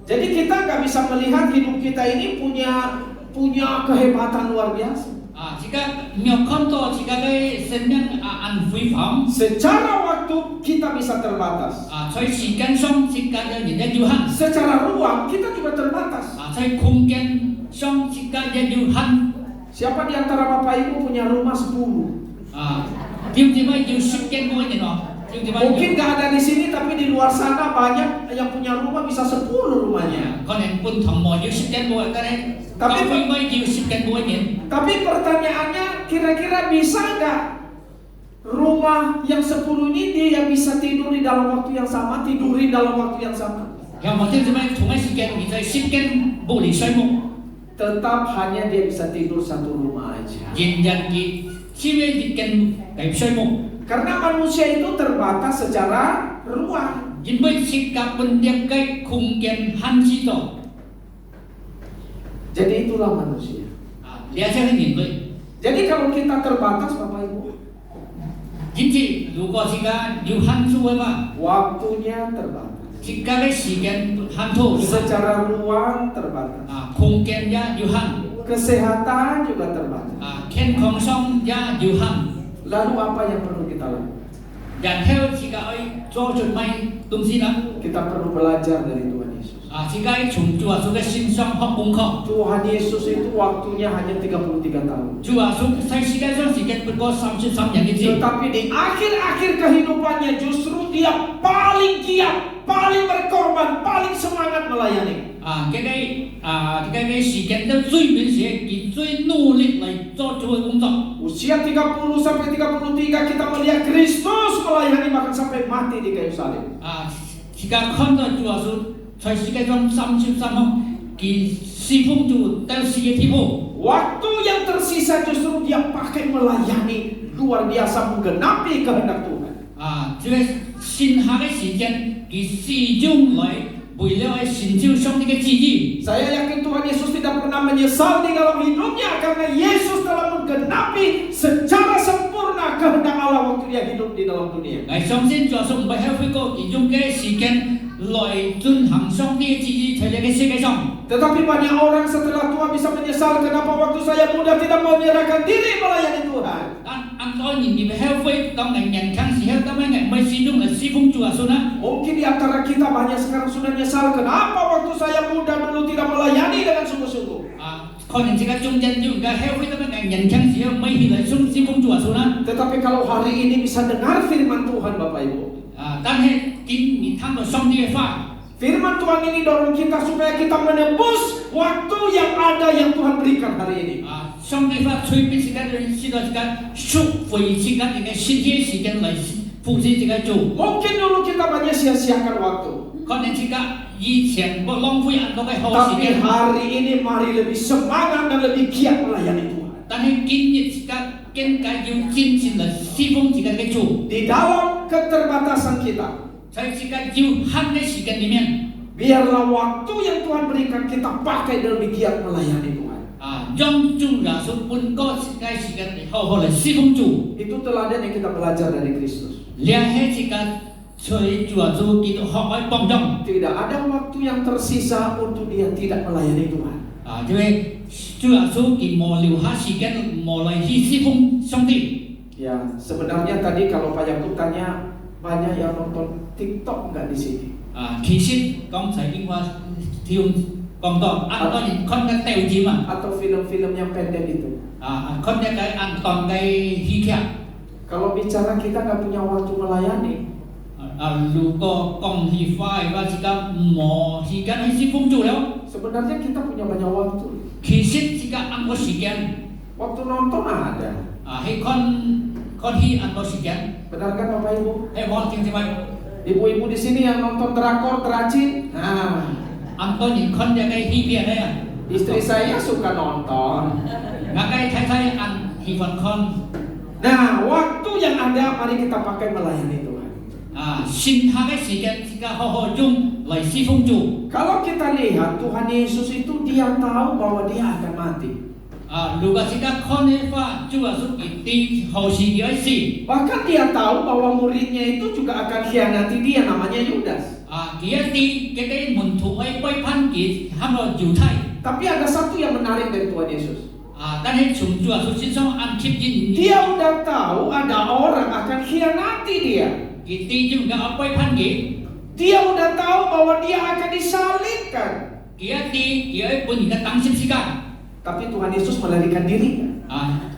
Jadi kita nggak bisa melihat hidup kita ini punya kehebatan luar biasa. 這個沒有看到這個嘅生命很輝煌。 Secara waktu kita bisa terbatas. 在時間上，這個嘅人有限。 Secara ruang kita juga terbatas. 在空間上，這個嘅有限。 Siapa di antara Bapak Ibu punya rumah 10? 點解要10間嗰啲咯？ Mungkin nggak ada di sini, tapi di luar sana banyak yang punya rumah bisa 10 rumahnya. 可能本堂冇要10間冇嘅咧，教會冇要10間冇嘅。 Tapi pertanyaannya, kira-kira bisa nggak rumah yang 10 ini dia bisa tidur di dalam waktu yang sama, tidurin dalam waktu yang sama? 有冇啲點解同一時間而在10間冇離睡夢？ Tetap hanya dia bisa tidur 1 rumah aja. 仍然嘅只係1間嚟睡夢。 Karena manusia itu terbatas secara ruang. 因為這個本身嘅空間限制咗。 Jadi itulah manusia. 了解係人類。 Jadi kalau kita terbatas Bapak Ibu, 因此如果這個有限數嘅話， waktunya terbatas. 這個嘅時間限數。 Secara ruang terbatas. 空間也有限。 Kesehatan juga terbatas. 健康上也有限。 Lalu apa yang perlu kita lakukan? 然後這個要做準備東西呢？ Kita perlu belajar dari Tuhan Yesus. 這個從主耶穌嘅身上學功課。 Tuhan Yesus itu waktunya hanya 33 tahun. 主耶穌在世界上時間不過33年一次。 Tetapi di akhir-akhir kehidupannya justru dia paling giat, paling berkorban, paling semangat melayani. 這個時間都最明顯，佢最努力嚟做主嘅工作。 Usia 30 sampai 33 kita melihat Kristus melayani bahkan sampai mati di kayu salib. 這個看到主耶穌在世界上33年，佢侍奉主到死嘅地步。 Waktu yang tersisa justru dia pakai melayani, luar biasa menggenapi kehendak Tuhan. 這個剩下嘅時間，佢始終嚟為了成就上帝嘅旨意。 Saya yakin Tuhan Yesus tidak pernah menyesal di dalam hidupnya karena Yesus telah menggenapi secara sempurna kehendak Allah waktu dia hidup di dalam dunia. 我相信主耶穌唔係後悔過，其中嘅時間來進行上帝嘅旨意在呢個世界上。 Tetapi banyak orang setelah tua bisa menyesal kenapa waktu saya muda tidak mau menyerahkan diri melayani Tuhan. 按當然你們後悔，當人人強時候，當然人唔係始終嚟侍奉主耶穌啦。 Mungkin di antara kita banyak sekarang sudah menyesal kenapa waktu saya muda dulu tidak melayani dengan sungguh-sungguh. 可能這個中間有人後悔，當然人強時候唔係嚟侍奉主耶穌啦。 Tetapi kalau hari ini bisa dengar firman Tuhan Bapak Ibu. 但係見你聽到上帝嘅話。 Firman Tuhan ini dorong kita supaya kita menebus waktu yang ada yang Tuhan berikan hari ini. 上帝发催逼时间的人，是到时间赎回时间的新天时间来复习这个主。 Mungkin dulu kita banyak sia-siakan waktu. 可能这个以前我浪费很多的好时 Tapi 间， hari ini mari lebih semangat dan lebih giat melayani Tuhan. 但是今日这个更加要真正的侍奉这个主， Di dalam keterbatasan kita, 在这个有限的时间里面， biarlah waktu yang Tuhan berikan kita pakai dan lebih giat melayani Tuhan. 让主耶稣本个这个时间来好好的侍奉主。 Itu teladan yang kita belajar dari Kristus. 联系这个随主耶稣基督好爱帮助。 Tidak ada waktu yang tersisa untuk dia tidak melayani Tuhan. 因为主耶稣佢冇留下時間，冇嚟去侍奉上帝。 Ya, sebenarnya tadi kalau Pak Yakub tanya banyak yang nonton TikTok nggak di sini? 其實剛才應該聽講到，按當然看嘅調子嘛， Atau film-film yang pendek itu. 看嘅按當嘅戲劇。 Kalau bicara kita nggak punya waktu melayani, 如果講戲快嘅話，時間冇時間去侍奉主了。 sebenarnya kita punya banyak waktu. 其實時間按個時間， Waktu nonton ada. 去看戲按個時間， Benar kan Bapak Ibu? 我聽聽咪， Ibu-ibu di sini yang nonton drakor terajin. Nah, 按當然看嘅戲片咧， istri saya suka nonton. 我嘅太太按喜歡看。 Nah, waktu yang ada mari kita pakai melayani Tuhan. 剩下嘅時間，自己好好用嚟侍奉主。 Kalau kita lihat Tuhan Yesus itu dia tahu bahwa dia akan mati. 如果自己看嘅話，主耶穌一定後時要死。 Bahkan dia tahu bahwa muridnya itu juga akan khianati dia, namanya Yudas. 佢一啲嘅門徒去背叛佢，喊個猶太。 Tapi ada satu yang menarik dari Tuhan Yesus. 但係從主耶穌身上按貼近， Dia udah tahu ada orang akan khianati dia. 佢哋juga背叛佢。 Dia udah tahu bahwa dia akan disalibkan. 佢本而家當十字架。 Tapi Tuhan Yesus melarikan diri.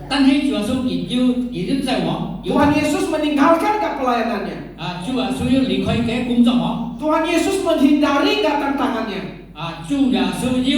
但係主耶穌佢在我。 Tuhan Yesus meninggalkan gak pelayanannya? 主耶穌要離開嘅工作我。 Tuhan Yesus menghindari gak tantangannya? 主耶穌要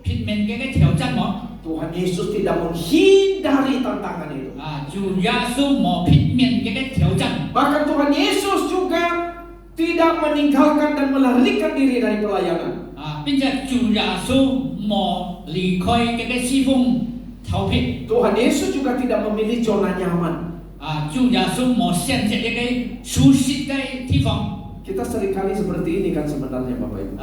拼命嘅挑戰我。 Tuhan Yesus tidak menghindari tantangan itu. 主耶穌冇拼命嘅挑戰。 Bahkan Tuhan Yesus juga tidak meninggalkan dan melarikan diri dari pelayanan. 並且主耶穌冇離開嘅侍奉逃避。 Tuhan Yesus juga tidak memilih zona nyaman. 主耶穌冇選擇嘅舒適嘅地方。 Kita seringkali seperti ini kan sebenarnya Bapak Ibu.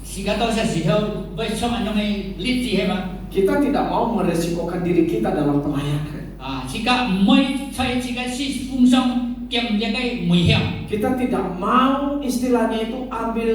時間到嘅時候，為什麼用嘅例子係嘛？ Kita tidak mau meresikokan diri kita dalam pelayanan. 時間唔可以在自己侍奉上兼一個危險。 Kita tidak mau istilahnya itu ambil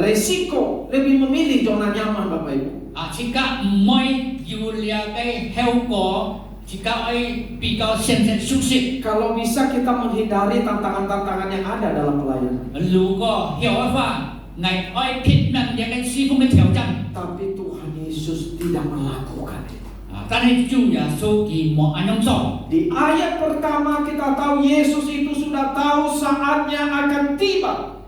resiko, lebih memilih zona nyaman Bapak Ibu. 時間唔可以要了嘅後果，時間可以比較選擇舒適。 Kalau bisa kita menghindari tantangan-tantangan yang ada dalam pelayanan. 如果有嘅話，我可以拼命一個侍奉嘅挑戰。 Tapi Tuhan Yesus tidak melakukan itu. 但係主耶穌佢冇咁樣做。 Di ayat pertama kita tahu Yesus itu sudah tahu saatnya akan tiba.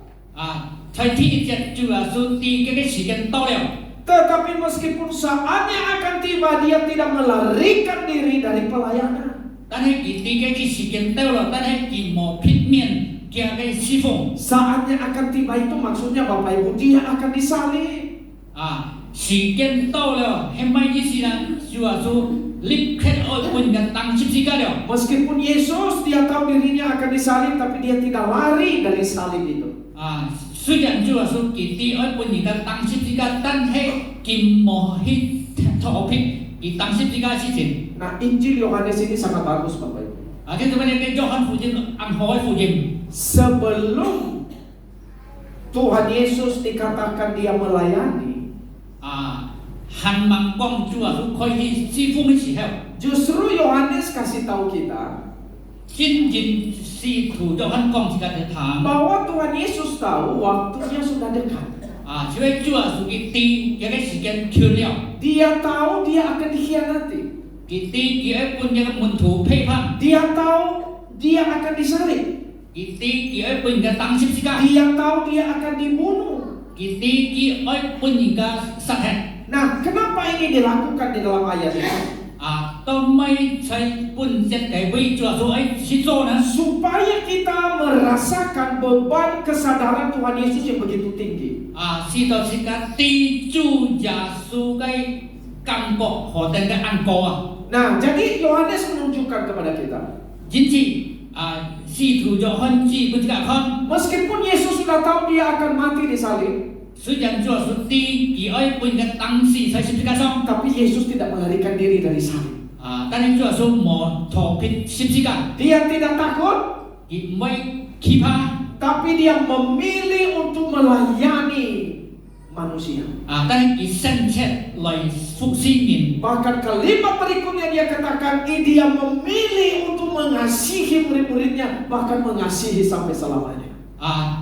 在第一節主耶穌第一個時間到了。 Tetapi meskipun saatnya akan tiba, dia tidak melarikan diri dari pelayanan. 但係佢第一個時間到了，但係佢冇拼命嘅侍奉。 Saatnya akan tiba itu maksudnya Bapak Ibu, dia akan disalib. 時間到了，係咪意思呢？主耶穌立刻愛本嘅當十字架了。 Meskipun Yesus dia tahu dirinya akan disalib, tapi dia tidak lari dari salib itu. 雖然主耶穌佢啲愛本而家當十字架，但係佢冇去逃避佢當十字架嘅事情。 Nah, Injil Yohanes ini sangat bagus Bapak Ibu. 跟住我哋嘅約翰福音按好嘅福音。 Sebelum Tuhan Yesus dikatakan dia melayani, 還望講主耶穌開始侍奉嘅時候， justru Yohanes kasih tahu kita 真正使徒約翰講自己嘅談。 bahwa Tuhan Yesus tahu waktunya sudah dekat. 因為主耶穌佢啲嘅時間到了， Dia tahu dia akan dikhianati. 佢啲嘅本嘅門徒批判， Dia tahu dia akan disalib. 佢啲嘅本嘅當十字架， Dia tahu dia akan dibunuh. Kitiki oi pun hingga sahet. Nah, kenapa ini dilakukan di dalam ayat ini? Tomai cai pun set kai bui jua so oi siso na. Supaya kita merasakan beban kesadaran Tuhan Yesus yang begitu tinggi. Sito sika ti ju ya su kai kampok hotel kai angko. Nah, jadi Yohanes menunjukkan kepada kita, Jinji si tu jo hon ji pun juga hon. meskipun Yesus sudah tahu dia akan mati di salib, Sujan jua su ti ki oi pun ka tang si sai sip ka song. tapi Yesus tidak melarikan diri dari salib. Tan jua su mo tho pit sip ka. Dia tidak takut, Ki mai kipa. tapi dia memilih untuk melayani manusia. Tan ki sen chet lai fu si min. Bahkan kalimat berikutnya dia katakan, dia memilih untuk mengasihi murid-muridnya, bahkan mengasihi sampai selamanya.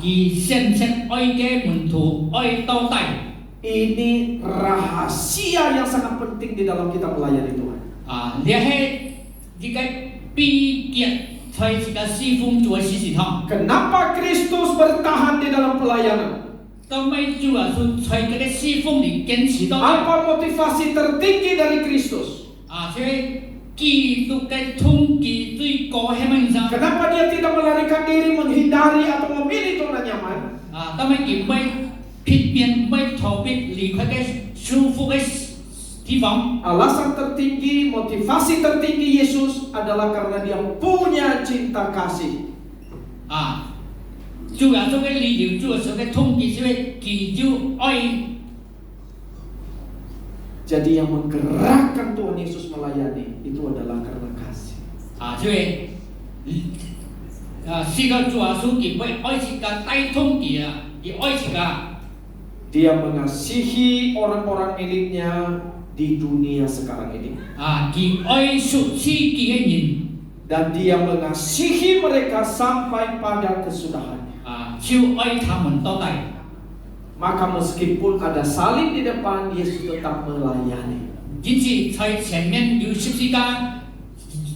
Ki sen chet oi ke mun tu oi tau tai. Ini rahasia yang sangat penting di dalam kita melayani Tuhan. Dia he jika pi kiat cai jika si fung jua si si thong. Kenapa Kristus bertahan di dalam pelayanan? Tomai jua su cai ke si fung ni ken si tau. Apa motivasi tertinggi dari Kristus? Cai ki tu kai thung ki tui ko he man sa. Kenapa dia tidak melarikan diri, menghindari atau memilih zona nyaman? Tomai ki mai pit pian mai tho pit li khai ke su fu ke ti fong. Alasan tertinggi, motivasi tertinggi Yesus adalah karena dia punya cinta kasih. Jua su ke li liu jua su ke thung ki su ki ju oi. Jadi yang menggerakkan Tuhan Yesus melayani itu adalah karena kasih. Cai si ka jua su ki mai oi si ka tai thung ki oi si ka. Dia mengasihi orang-orang miliknya di dunia sekarang ini. Ki oi su si ki he nin. Dan dia mengasihi mereka sampai pada kesudahannya. Chiu oi ta mun tau tai. Maka meskipun ada salib di depan, Yesus tetap melayani. Jinji cai qian mian yu sip si ka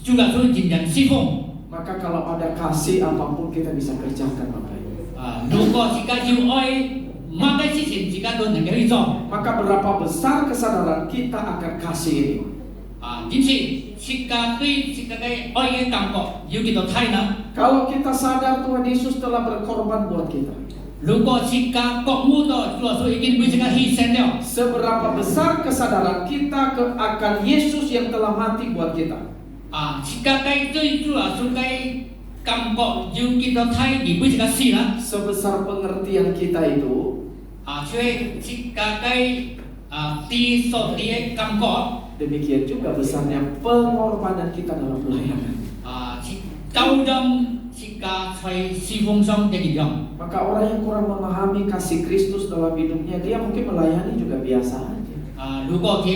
juga su jin dan si fung. Maka kalau ada kasih, apapun kita bisa kerjakan Bapak Ibu. Lu ko si ka chiu oi ma kai si qian si ka don nang ge zong. Maka berapa besar kesadaran kita akan kasih ini. Jinji si ka tui si ka kai oi ge kang ko yu ki to tai na. Kalau kita sadar Tuhan Yesus telah berkorban buat kita, Lu ko si ka ko mu to jua su ikin bui si ka hi sen liao. seberapa besar kesadaran kita akan Yesus yang telah mati buat kita. Si ka kai tui jua su kai kang ko yu ki to tai ki bui si ka si na. Sebesar pengertian kita itu, Cui si ka kai ti so ti kang ko. demikian juga besarnya pengorbanan kita dalam pelayanan. Si kau dong si ka cai si fung song de ki dong. Maka orang yang kurang memahami kasih Kristus dalam hidupnya, dia mungkin melayani juga biasa aja. Lu ko ti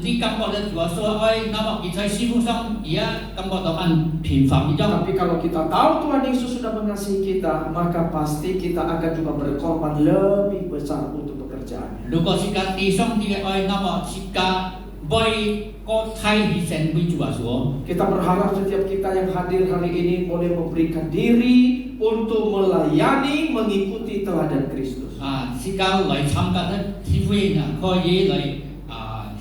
ti kang ko de jua so oi na mo ki cai si fung song ia kang ko to an pin fang dong. Tapi kalau kita tahu Tuhan Yesus sudah mengasihi kita, maka pasti kita akan juga berkorban lebih besar untuk pekerjaannya. Lu ko si ka ti song ti oi na mo si ka boy ko tai hi sen bui jua so. Kita berharap setiap kita yang hadir hari ini boleh memberikan diri untuk melayani, mengikuti teladan Kristus. Si ka lai cham ka de si fui na ko ye lai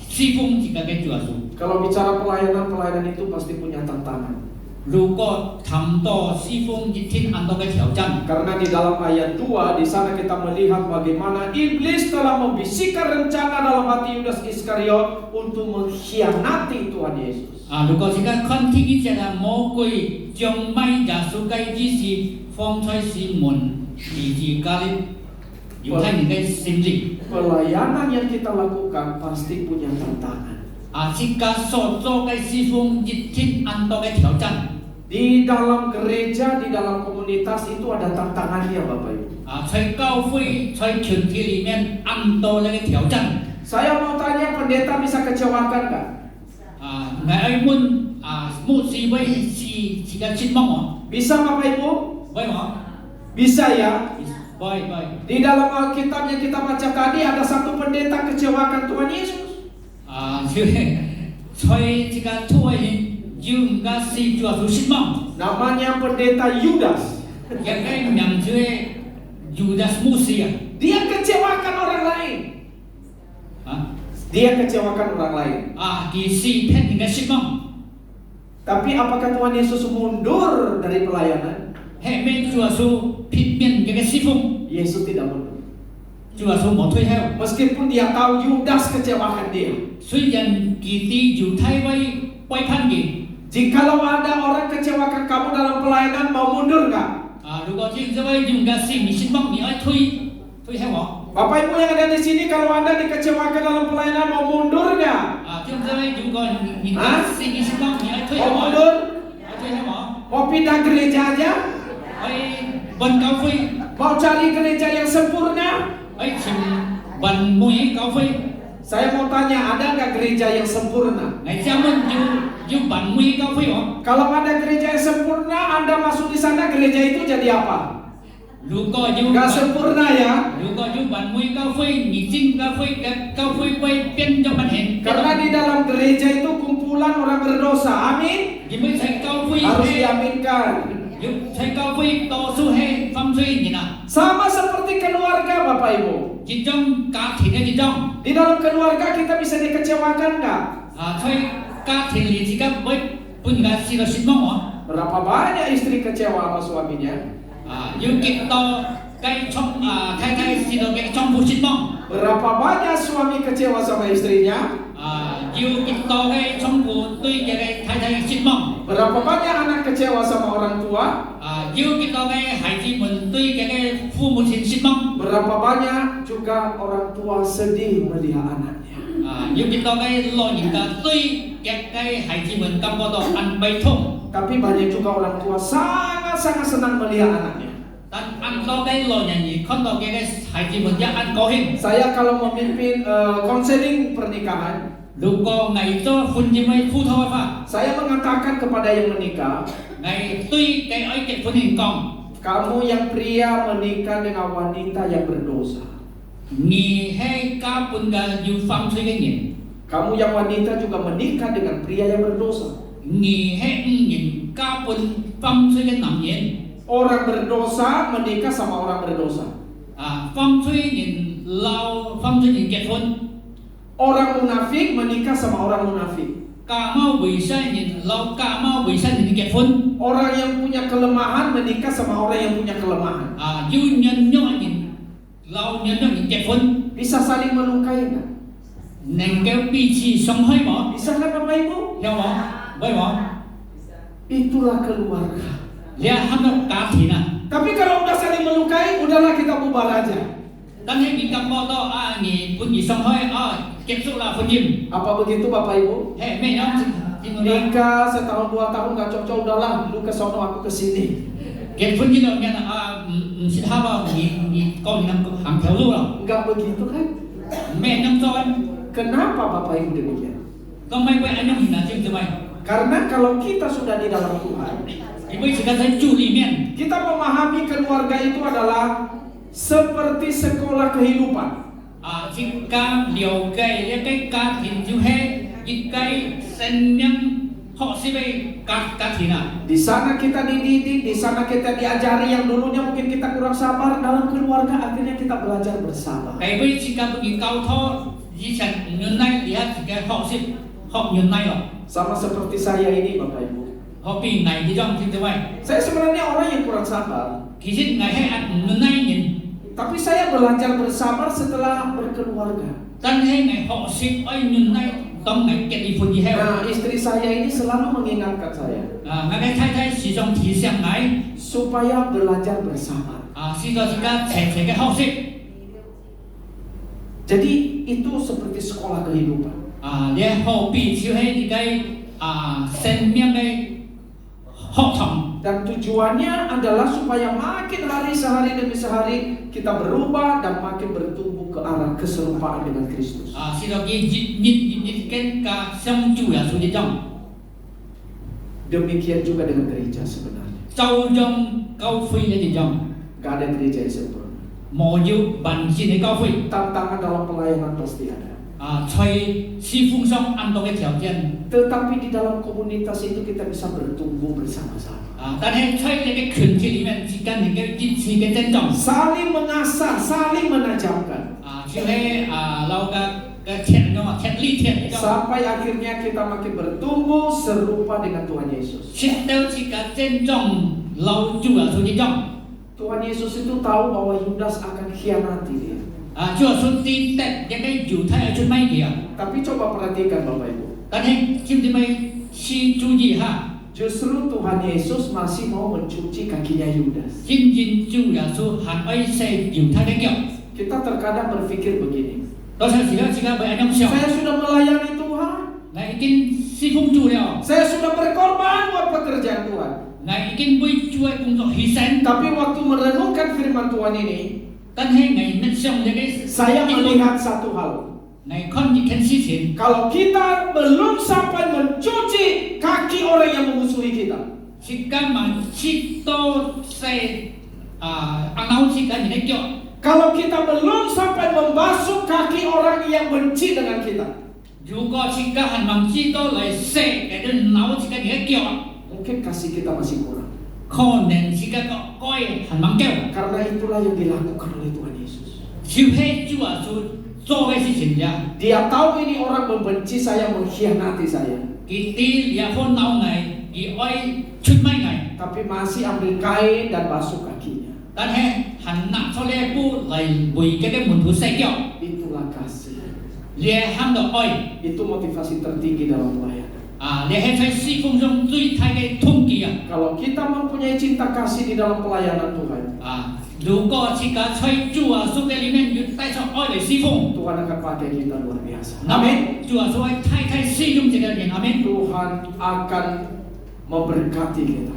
si fung si ka ke jua so. Kalau bicara pelayanan itu pasti punya tantangan. 如果谈到西风一天很多个挑战， Karena di dalam ayat 2 di sana kita melihat bagaimana iblis telah membisikkan rencana dalam hati Yudas Iskariot untuk mengkhianati Tuhan Yesus. 如果是个看天一只啊魔鬼将卖耶稣嘅意思放在是門以至家的猶太人嘅心裏， Pelayanan yang kita lakukan pasti punya tantangan. 是個所做嘅西風一天很多嘅挑戰。 Di dalam gereja, di dalam komunitas itu ada tantangannya Bapak Ibu. 在教會在群體裏面很多嘅挑戰。 Saya mau tanya, pendeta bisa kecewakan nggak? 愛問牧師會是個失望喎， Bisa Bapak Ibu? 會喎， Bisa ya. 會。 Di dalam Alkitab yang kita baca tadi ada satu pendeta kecewakan Tuhan Yesus. 在這個土位要唔加是做出失望， Namanya pendeta Yudas. 亦係名字 Yudas Musia。 Dia kecewakan 啊 Dia kecewakan orang lain. 啊，佢是骗人嘅失望， Tapi apakah Tuhan Yesus mundur dari pelayanan? 係咩主耶穌片面嘅侍奉， Yesus tidak mundur. 主耶穌冇退後。 Meskipun dia tahu Yudas kecewakan dia. 雖然佢啲猶太威背叛佢， Jikalau ada orang kecewakan kamu dalam pelayanan, mau mundur nggak? 啊，如果聽這位用嘅是你失望，你愛退後我。 Bapak Ibu yang ada di sini, kalau Anda dikecewakan dalam pelayanan, mau mundur nggak? 啊，聽這位如果你嘅是你失望，你愛退後 Mau 我， mundur? 愛退後我， Mau pindah gereja aja? 愛揾教會， Mau cari gereja yang sempurna? 愛尋揾每教會。 Saya mau tanya, ada nggak gereja yang sempurna? 我請問要揾每教會我？ Kalau ada gereja yang sempurna, Anda masuk di sana, gereja itu jadi apa? 如果要 Nggak sempurna ya? 如果要揾每教會，你進教會嘅教會會變咗乜嘢？ Karena di dalam gereja itu kumpulan orang berdosa. Amin. 因為喺教會 Harus 係 diaminkan. 要喺教會多數係犯罪人啊！ Sama seperti keluarga, Bapak Ibu. 一種家庭嘅一種 Di dalam keluarga kita bisa dikecewakan nggak? 啊，喺家庭裏自己會本嘅是個失望我 Berapa banyak istri kecewa sama suaminya? 啊，要極多嘅衝啊，太太是個嘅丈夫失望 Berapa banyak suami kecewa sama istrinya? 啊，要極多嘅丈夫對嘅太太失望 Berapa banyak anak kecewa sama orang tua? 啊，要極多嘅孩子們對嘅父母親失望 Berapa banyak juga orang tua sedih melihat anaknya? 啊，要極多嘅老人家對嘅孩子們感覺到安慰痛。 Tapi banyak juga orang tua sangat-sangat senang melihat anaknya. 但安多嘅老人兒看到嘅孩子們一安高興。 Saya kalau memimpin konseling pernikahan, 如果偽咗婚姻嘅輔導嘅話， saya mengatakan kepada yang menikah, 偽對嘅愛結婚人講， kamu yang pria menikah dengan wanita yang berdosa. 你係家本嘅要犯罪嘅人， Kamu yang wanita juga menikah dengan pria yang berdosa. 你係誤人家本犯罪嘅男人。 Orang berdosa menikah sama orang berdosa. 啊，犯罪人撈犯罪人結婚， Orang munafik menikah sama orang munafik. 假冒偽善人撈假冒偽善人結婚。 Orang yang punya kelemahan menikah sama orang yang punya kelemahan. 啊，要nhân弱人撈nhân弱人結婚， Bisa saling melukai nggak? 能夠彼此傷害冇？ Bisa kan Bapak Ibu? 有冇？喂冇？ Itulah keluarga. 你係喊到家庭啊！ Tapi kalau udah saling melukai, udahlah kita bubar aja. 但係你感覺到啊，你本意傷害啊，結束啦婚姻， Apa begitu Bapak Ibu? 係咩樣？Nikah setahun 2 tahun nggak cocok, udahlah lu ke sono aku ke sini. 結婚呢兩日啊，唔適合啊，你講你行條路啦， Nggak begitu kan? 咩咁做？ Kenapa Bapak Ibu demikian? 咁咪會安樣人啊？知唔知咪？ Karena kalau kita sudah di dalam Tuhan, 因為現在在主裡面， kita memahami keluarga itu adalah seperti sekolah kehidupan. 啊，即家了解一個家庭就係一個生命學習嘅家庭啊。 Di sana kita dididik, di sana kita diajari yang dulunya mungkin kita kurang sabar, dalam keluarga akhirnya kita belajar bersabar. 係為自家不見交託，以前唔忍耐，而家自己學習學忍耐咯， Sama seperti saya ini Bapak Ibu. 學變危呢種知唔知咪？ Saya sebenarnya orang yang kurang sabar, 其實危係唔忍耐人。 tapi saya belajar bersabar setelah berkeluarga. 但係我學識愛忍耐，當我結了婚以後， Nah, istri saya ini selalu mengingatkan saya 啊，我嘅太太時常提醒我， supaya belajar bersabar. 啊，試到自家斜斜嘅學識， Jadi itu seperti sekolah kehidupan. 啊，你何必就係自己啊生命嘅學堂， Dan tujuannya adalah supaya makin hari sehari demi sehari kita berubah dan makin bertumbuh ke arah keserupaan dengan Kristus. 啊，試到佢日更加相主耶穌呢種， Demikian juga dengan gereja sebenarnya. 就像教會呢種， Gak ada gereja yang sempurna. 冇要完善嘅教會， Tantangan dalam pelayanan pasti ada. 啊，在侍奉上按到嘅條件， Tetapi di dalam komunitas itu kita bisa bertumbuh bersama-sama. 啊，但係在你嘅群體裡面之間，你嘅彼此嘅增長。 Saling mengasah, saling menajamkan. 啊，就係啊，老嘅 sampai akhirnya kita makin bertumbuh serupa dengan Tuhan Yesus. Tuhan Yesus itu tahu bahwa Yudas akan khianati dia. Tapi coba perhatikan Bapak Ibu. Justru Tuhan Yesus masih mau mencuci kakinya Yudas. Kita terkadang berpikir begini. Saya sudah melayani Tuhan. Saya sudah berkorban buat pekerjaan Tuhan. Tapi waktu merenungkan firman Tuhan ini, saya melihat satu hal. Kalau kita belum sampai mencuci kaki orang yang memusuhi kita, kalau kita belum sampai membasuh kaki orang yang benci dengan kita, mungkin kasih kita masih kurang. Karena itulah yang dilakukan oleh Tuhan Yesus. Dia tahu ini orang membenci saya, mengkhianati saya, tapi masih ambil kain dan basuh kakinya. Itulah kasih. Itu motivasi tertinggi dalam pelayanan. Kalau kita mempunyai cinta kasih di dalam pelayanan Tuhan, Tuhan akan pakai kita luar biasa. Amin. Tuhan akan memberkati kita.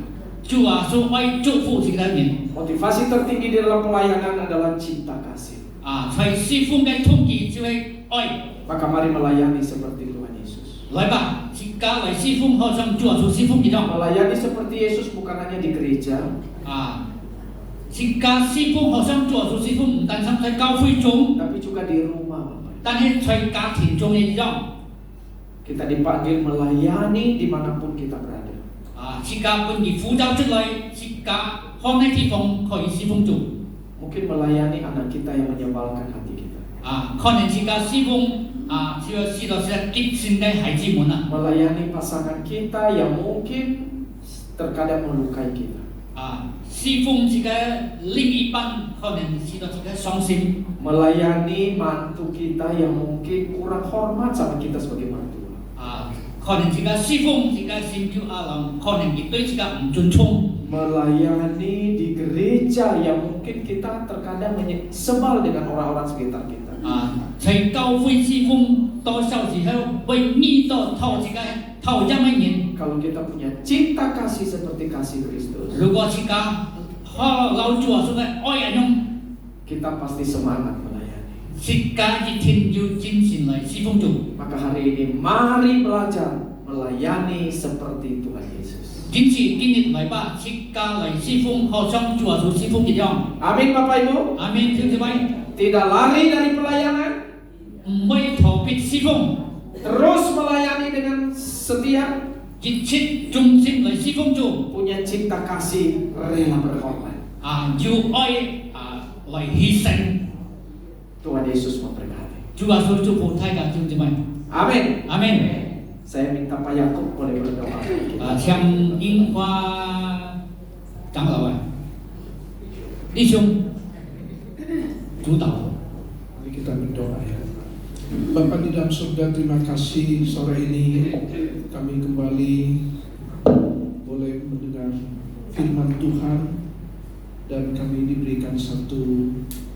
Motivasi tertinggi di dalam pelayanan adalah cinta kasih. Maka mari melayani seperti Tuhan Yesus. Melayani seperti Yesus bukan hanya di gereja, tapi juga di rumah. Kita dipanggil melayani dimanapun kita berada. Mungkin melayani anak kita yang menyebalkan hati kita. Melayani pasangan kita yang mungkin terkadang melukai kita. Melayani mantu kita yang mungkin kurang hormat sama kita sebagai mantu. Melayani di gereja yang mungkin kita terkadang sebal dengan orang-orang sekitar kita. Kalau kita punya cinta kasih seperti kasih Kristus, kita pasti semangat melayani. Maka hari ini mari belajar melayani seperti Tuhan Yesus. Amin Bapak Ibu. Tidak lari dari pelayanan, terus melayani dengan setia, punya cinta kasih, rela berkorban. Tuhan Yesus memberkati. Amin. Saya minta Pak Yakub boleh berdoa. Mari kita berdoa ya. Bapa di dalam surga, terima kasih sore ini kami kembali boleh mendengar firman Tuhan dan kami diberikan satu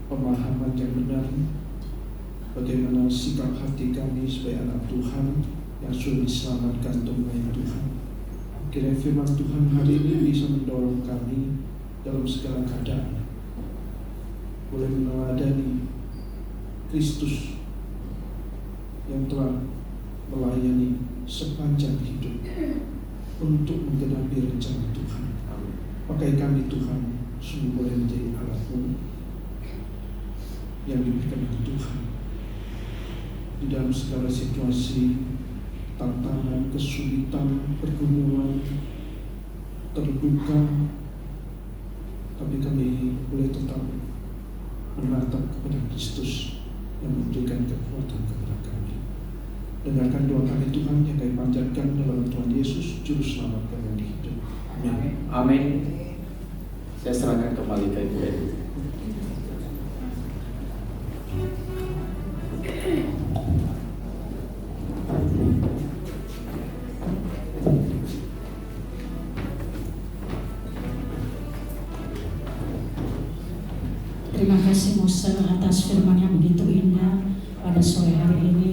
pemahaman yang benar bagaimana sikap hati kami sebagai anak Tuhan yang sudah diselamatkan untuk melayani Tuhan. Kiranya firman Tuhan hari ini bisa mendorong kami dalam segala keadaan, boleh meneladani Kristus yang telah melayani sepanjang hidup untuk menggenapi rencana Tuhan. Pakai kami Tuhan, sungguh boleh menjadi alat-Mu yang diberikan oleh Tuhan di dalam segala situasi, tantangan, kesulitan, pergumulan, terluka, tapi kami boleh tetap menatap kepada Kristus yang memberikan kekuatan kepada kami. Dengarkan doa kami Tuhan yang kami panjatkan dalam Tuhan Yesus Juru Selamat kami yang hidup. Amin. Amin. Saya serahkan kembali ke Ibu Edi. Terima kasih Musa atas firman yang begitu indah pada sore hari ini.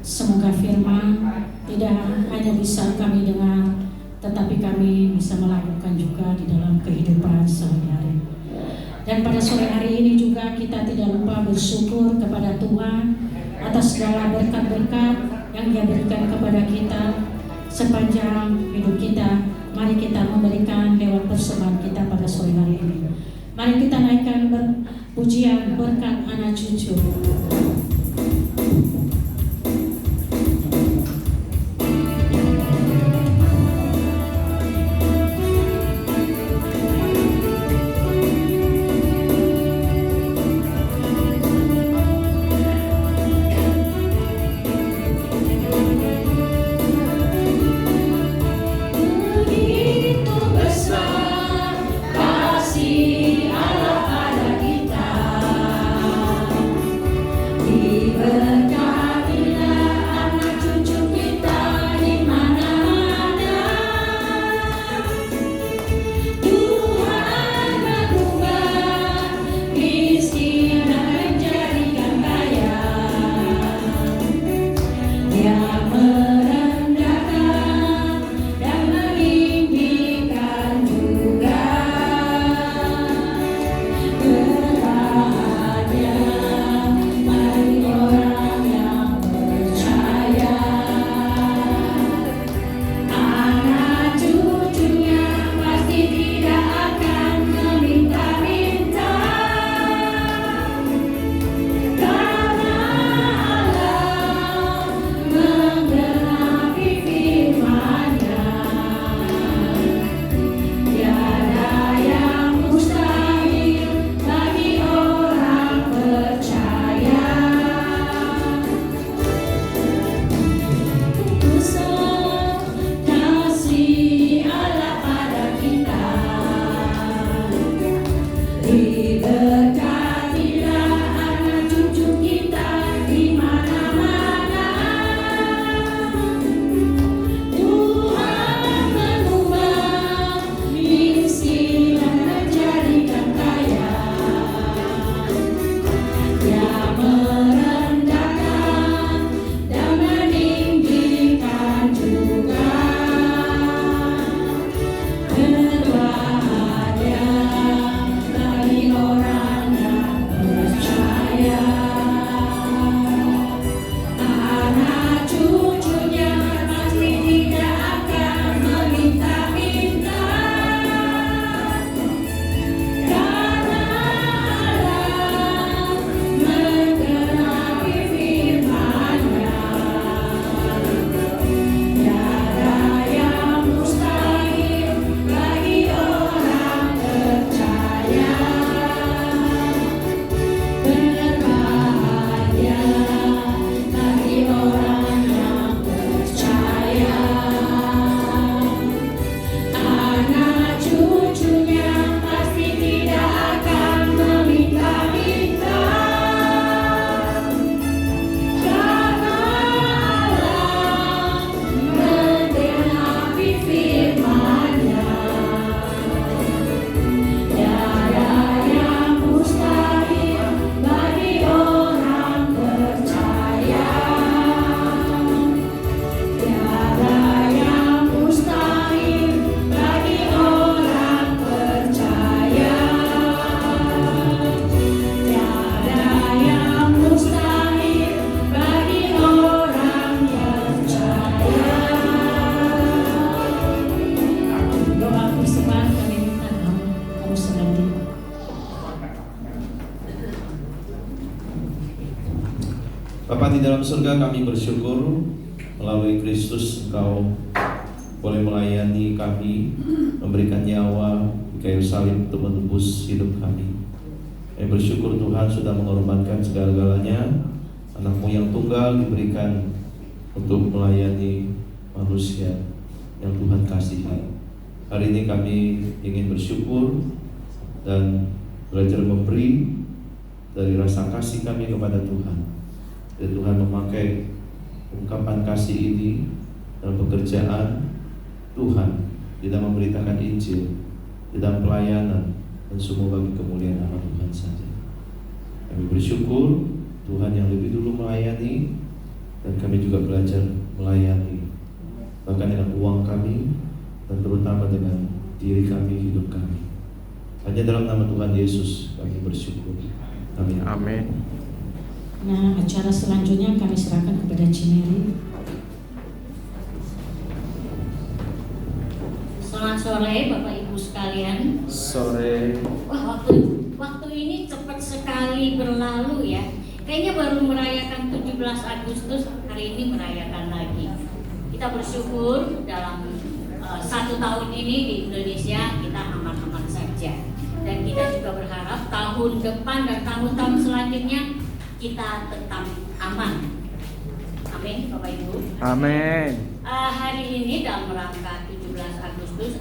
Semoga firman tidak hanya bisa kami dengar, tetapi kami bisa melakukan juga di dalam kehidupan sehari-hari. Dan pada sore hari ini juga kita tidak lupa bersyukur kepada Tuhan atas segala berkat-berkat yang Dia berikan kepada kita sepanjang hidup kita. Mari kita memberikan lewat persembahan kita pada sore hari ini. Mari kita naikkan pujian berkat anak cucu. Bapa di dalam surga, kami bersyukur melalui Kristus Engkau boleh melayani kami, memberikan nyawa di kayu salib untuk menebus hidup kami. Kami bersyukur Tuhan sudah mengorbankan segala-galanya, Anak-Mu yang tunggal diberikan untuk melayani manusia yang Tuhan kasihi. Hari ini kami ingin bersyukur dan belajar memberi dari rasa kasih kami kepada Tuhan. Dan Tuhan memakai ungkapan kasih ini dalam pekerjaan Tuhan, di dalam memberitakan Injil, di dalam pelayanan, dan semua bagi kemuliaan nama Tuhan saja. Kami bersyukur Tuhan yang lebih dulu melayani, dan kami juga belajar melayani, bahkan dengan uang kami, dan terutama dengan diri kami, hidup kami. Hanya dalam nama Tuhan Yesus kami bersyukur. Amin. Amin. Nah, acara selanjutnya kami serahkan kepada Cineri. Selamat sore Bapak Ibu sekalian. Sore. Wah, waktu ini cepat sekali berlalu ya. Kayaknya baru merayakan 17 Agustus, hari ini merayakan lagi. Kita bersyukur dalam 1 tahun ini di Indonesia kita aman-aman saja. Dan kita juga berharap tahun depan dan tahun-tahun selanjutnya kita tetap aman. Amin Bapak Ibu. Amin. Hari ini dalam rangka 17 Agustus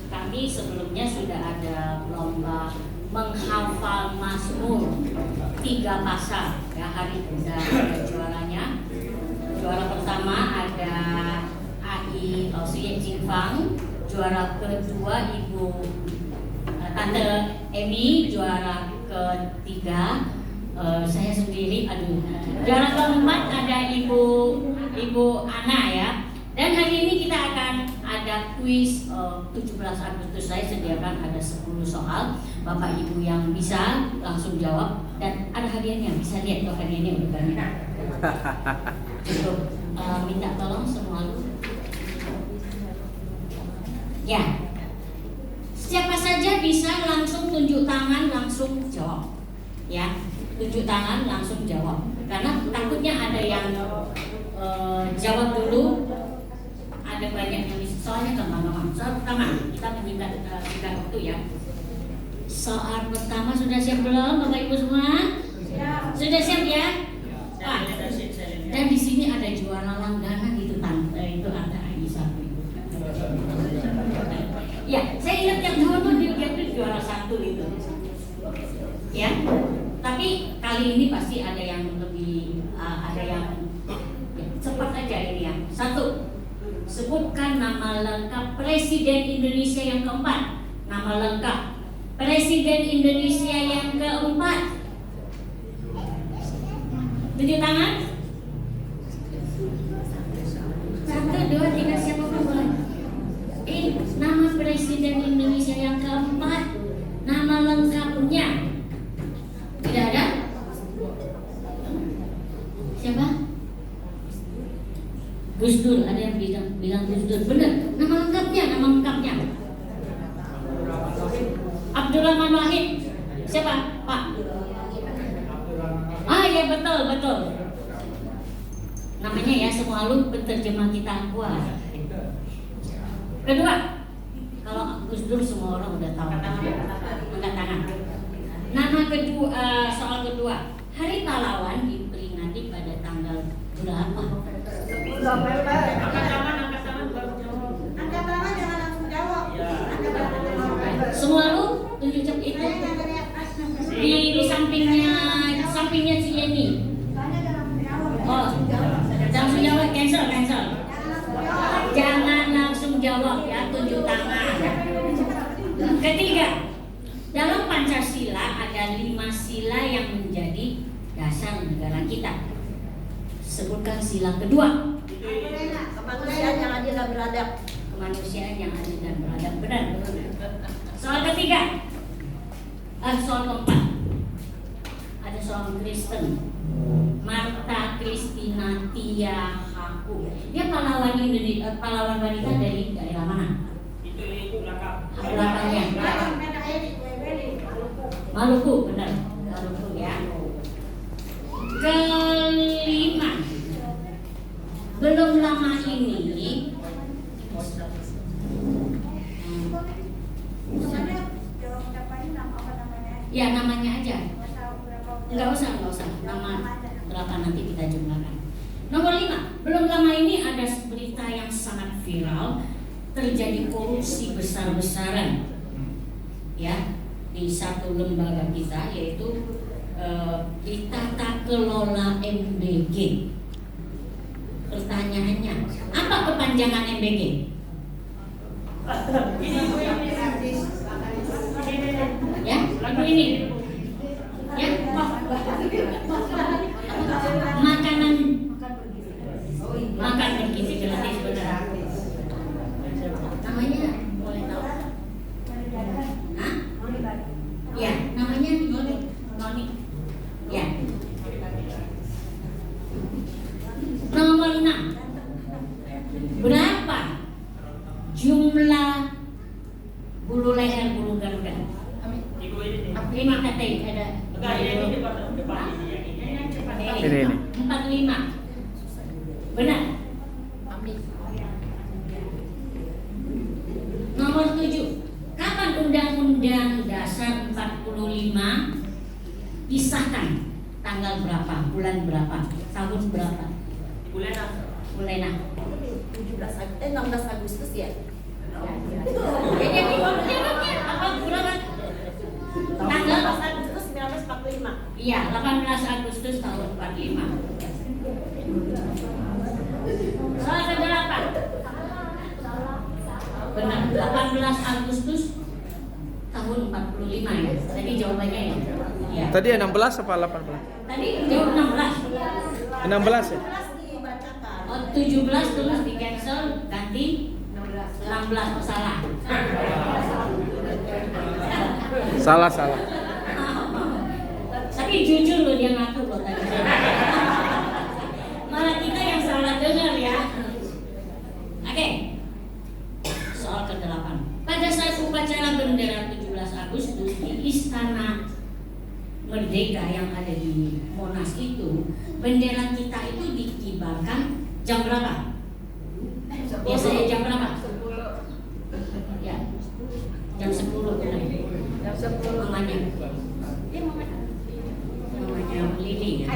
kami sebelumnya sudah ada lomba menghafal Mazmur 3 pasal ya, hari ini ada juaranya. Juara pertama ada AI Suye Jinfang, juara kedua Ibu Tante Emi, juara ketiga saya sendiri, juara keempat ada Ibu Ana ya. Dan hari ini kita akan ada kuis 17 Agustus. Saya sediakan ada 10 soal. Bapak Ibu yang bisa langsung jawab, dan ada hadiahnya. Bisa lihat tuh hadiahnya udah banyak. Cukup minta tolong semua lu. Ya. Siapa saja bisa langsung tunjuk tangan, langsung jawab. Ya. Tunjuk tangan langsung jawab, karena takutnya ada yang jawab dulu, ada banyak yang soalnya gampang-gampang. Soal pertama kita menyingkat waktu ya. Soal pertama sudah siap belum Bapak Ibu semua? Sudah siap ya? Wah, dan di sini ada juara langganan itu tante, itu ada Aisyah. Ya, saya ingat yang dulu dia tuh juara 1 itu. Ya. Tapi kali ini pasti ada yang lebih ada yang cepat aja ini ya. 1. Sebutkan nama lengkap Presiden Indonesia yang keempat. Nama lengkap Presiden Indonesia yang keempat. Tunjuk tangan. 1, 2, 3, siapa boleh? Nama Presiden Indonesia yang keempat. Nama lengkapnya. Tidak ada? Siapa? Gus Dur, ada yang bilang Gus Dur. Benar, nama lengkapnya. Abdurrahman Wahid. Siapa? Pak? Ya betul. Namanya ya, semua lu penterjemah kita kuat. Kedua, kalau Gus Dur semua orang udah tahu. Angkat tangan. Nama kedua, soal kedua, Hari Pahlawan diperingati pada tanggal berapa? Angkat tangan jangan langsung jawab. Semua lu tunjuk cek itu. Di sampingnya si Yeni. Oh, langsung jawab, cancel. Jangan langsung jawab ya, tunjuk tangan. Ketiga, dalam Pancasila ada 5 sila yang menjadi dasar negara kita. Sebutkan sila kedua. Kemanusiaan yang adil dan beradab. Kemanusiaan yang adil dan beradab. Benar. Soal ketiga. Soal keempat. Ada soal Kristen. Marta Kristina Tia Haku. Dia pahlawan Indonesia, pahlawan wanita dari daerah mana? Itu belakangnya. Maluku, benar. Maluku ya. Kelima, belum lama ini ya namanya aja. Enggak usah. Nama berapa nanti kita jumlahkan. Nomor 5. Belum lama ini ada berita yang sangat viral, terjadi korupsi besar-besaran ya di satu lembaga kita, yaitu di tata kelola MBG. Pertanyaannya, apa kepanjangan MBG? Ya, lagu ini. Ya, makan bergizi gratis, benar. Namanya boleh tahu? Hah? Ya, namanya Noni. Ya. Nomor 6. Berapa jumlah bulu leher bulu garuda? Ini kata ada. Ini. 45. Benar. Nomor 7. Kapan Undang-Undang Dasar 45 disahkan? Tanggal berapa? Bulan berapa? Tahun berapa? Bulan 16 Agustus ya? Jadi jawabnya apa bulan? Tanggal 16 Agustus 1945. Iya, 18 Agustus tahun 45. Soal ke-8. Benar, 18 Agustus tahun 45 ya. Tadi jawabannya ya. Iya. Tadi 16 apa 18? Tadi jawab 16. 16 ya? Dibacakan. Oh, 17 terus di cancel ganti 16. Oh, salah. Salah. Tapi jujur loh dia ngaku loh tadi. Malah kita yang salah dengar ya. Oke. Soal ke-8. Pada saat upacara bendera 17 Agustus di Istana Merdeka yang ada di Monas itu, bendera kita itu dikibarkan jam berapa? Biasanya jam berapa? Ya. Jam 10 benar. Jam 10. Namanya Lili ya.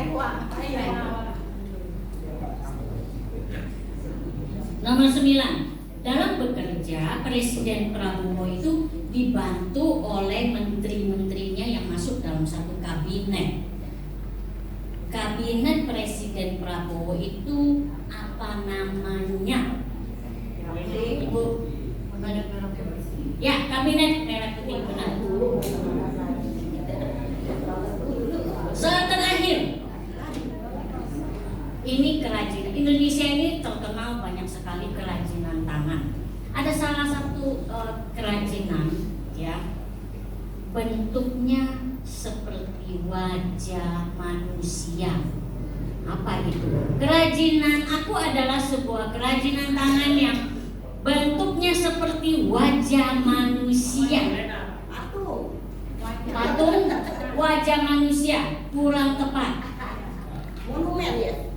Nomor 9. Dalam bekerja, Presiden Prabowo itu dibantu oleh menteri-menterinya yang masuk dalam satu kabinet. Kabinet Presiden Prabowo itu apa namanya? Ibu? Ya, kabinet merah putih, benar. Soal terakhir. Ini kerajinan. Indonesia ini terkenal banyak sekali kerajinan tangan. Ada salah satu kerajinan ya, bentuknya seperti wajah manusia. Apa itu? Kerajinan aku adalah sebuah kerajinan tangan yang bentuknya seperti wajah manusia. Patung wajah manusia, kurang tepat. Monumen ya?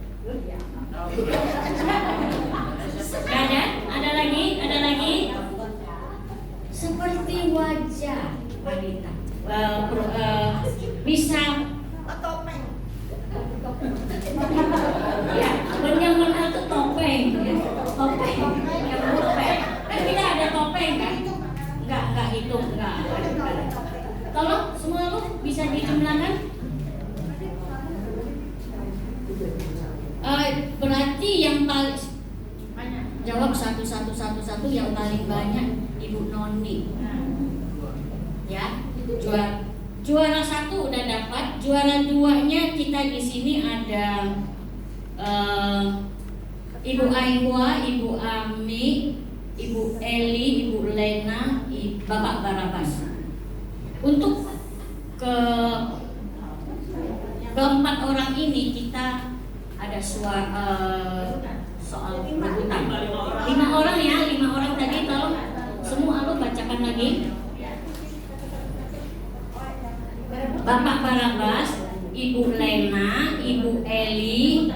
Ada lagi. Seperti wajah wanita. Bisa Topeng. ya, yang benar itu topeng. Ya. Topeng. Kan kita ada topeng kan? Enggak hitung, enggak. Tolong semua lu bisa dijumlahkan. Berarti yang paling jawab satu yang paling banyak Ibu Noni. Ya, juara 1 udah dapat, juara 2-nya kita di sini ada Ibu Aihwa, Ibu Ami, Ibu Eli, Ibu Lena, Bapak Barabas. Untuk keempat orang ini kita ada soal rebutan. 5 orang ya, 5 orang tadi tolong semua lu bacakan lagi. Bapak Barabas, Ibu Lena, Ibu Eli,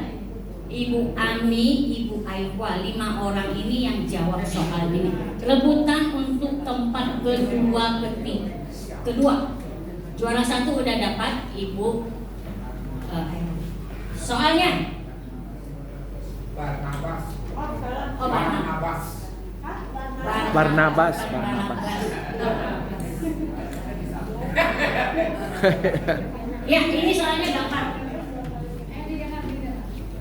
Ibu Ami, Ibu Aihwa. 5 orang ini yang jawab soal ini. Rebutan untuk tempat kedua. Juara 1 udah dapat Ibu. Soalnya Oh, Barnabas. Barnabas. Ya, ini soalnya gampang.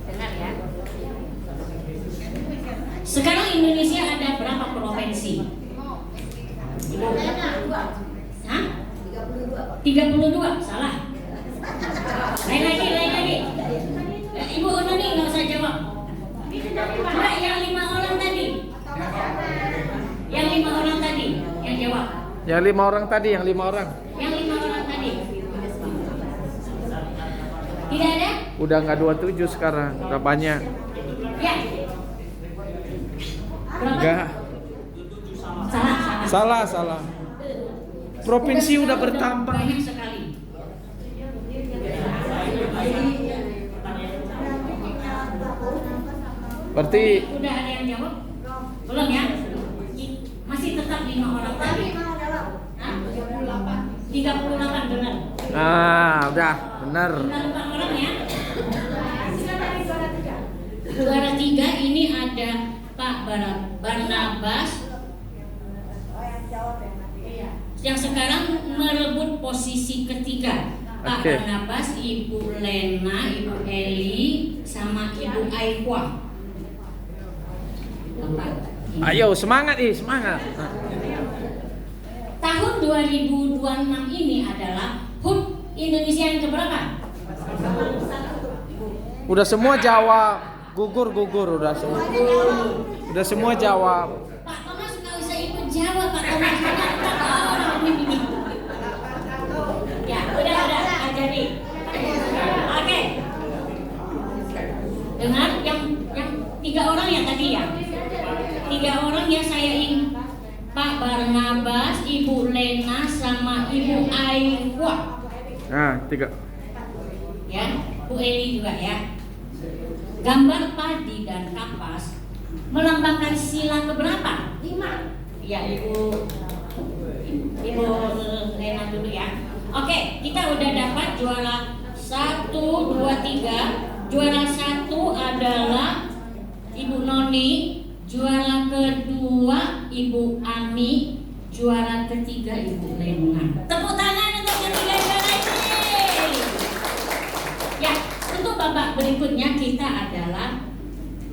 Dengar ya. Sekarang Indonesia ada berapa provinsi? Hah? 32, salah. Lain lagi. Ibu Noni nggak usah jawab. Enggak, yang 5 orang tadi. Yang 5 orang tadi yang jawab. Yang 5 orang tadi, Yang 5 orang tadi. Tidak ada? Udah nggak 27 sekarang, udah banyak. Ya. Berapa? Enggak. Salah. Provinsi udah bertambah. Banyak sekali. Berarti Udah ada yang jawab? Belum ya? Masih tetap 5 orang tadi. Hah? 38 benar. udah benar. Benar 4 orang ya. Juara 3 ini ada Pak Barnabas yang sekarang merebut posisi ketiga. Pak Oke. Barnabas, Ibu Lena, Ibu Eli, sama Ibu Aikwa. Ayo semangat semangat. Tahun 2026 ini adalah HUT Indonesia yang keberapa? Udah semua jawab. Gugur udah semua. Udah semua jawab. Pak Thomas nggak usah ikut jawab, Pak Thomas. Orang ini. Ya, udah jadi. Oke. Dengar yang 3 orang ya tadi ya. 3 orang yang saya ingin, Pak Barnabas, Ibu Lena, sama Ibu Aikwa. Nah, 3. Ya, Bu Eli juga ya. Gambar padi dan kapas melambangkan sila keberapa? 5. Ya, Ibu Lena dulu ya. Oke, kita udah dapat juara 1, 2, 3. Juara 1 adalah Ibu Noni, juara kedua Ibu Ami, juara ketiga Ibu Lena. Tepuk tangan untuk ketiga juara ini. Ya, untuk babak berikutnya kita adalah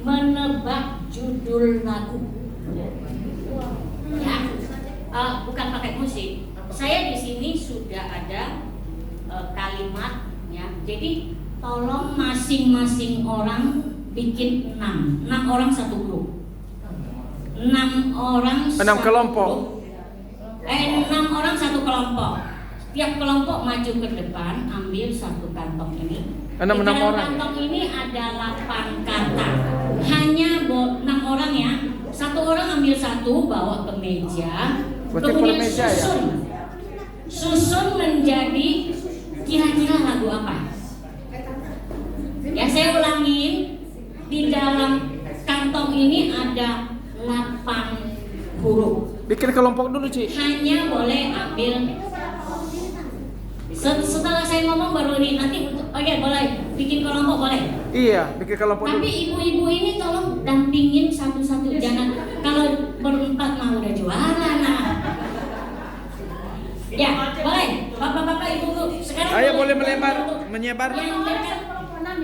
menebak judul lagu. Ya, bukan pakai musik. Saya di sini sudah ada kalimat ya. Jadi tolong masing-masing orang bikin 6 orang satu grup. 6 orang 6 kelompok. 6 orang satu kelompok. Tiap kelompok maju ke depan, ambil satu kantong ini. 6 Di dalam orang. kantong ini ada 8 kata. Hanya 6 orang ya. Satu orang ambil satu, bawa ke meja. Berarti Kemudian per meja ya? susun menjadi kira-kira lagu apa? Ya, saya ulangin. Di dalam kantong ini ada 8 huruf. Bikin kelompok dulu, Ci. Hanya boleh ambil setelah saya ngomong baru ini nanti untuk boleh bikin kelompok boleh. Iya, bikin kelompok Tapi dulu. ibu-ibu ini tolong dampingin satu-satu, jangan kalau berempat mah udah juara nah. Ya, boleh. Bapak-bapak ibu sekarang Ayo boleh menyebar. Yang dekat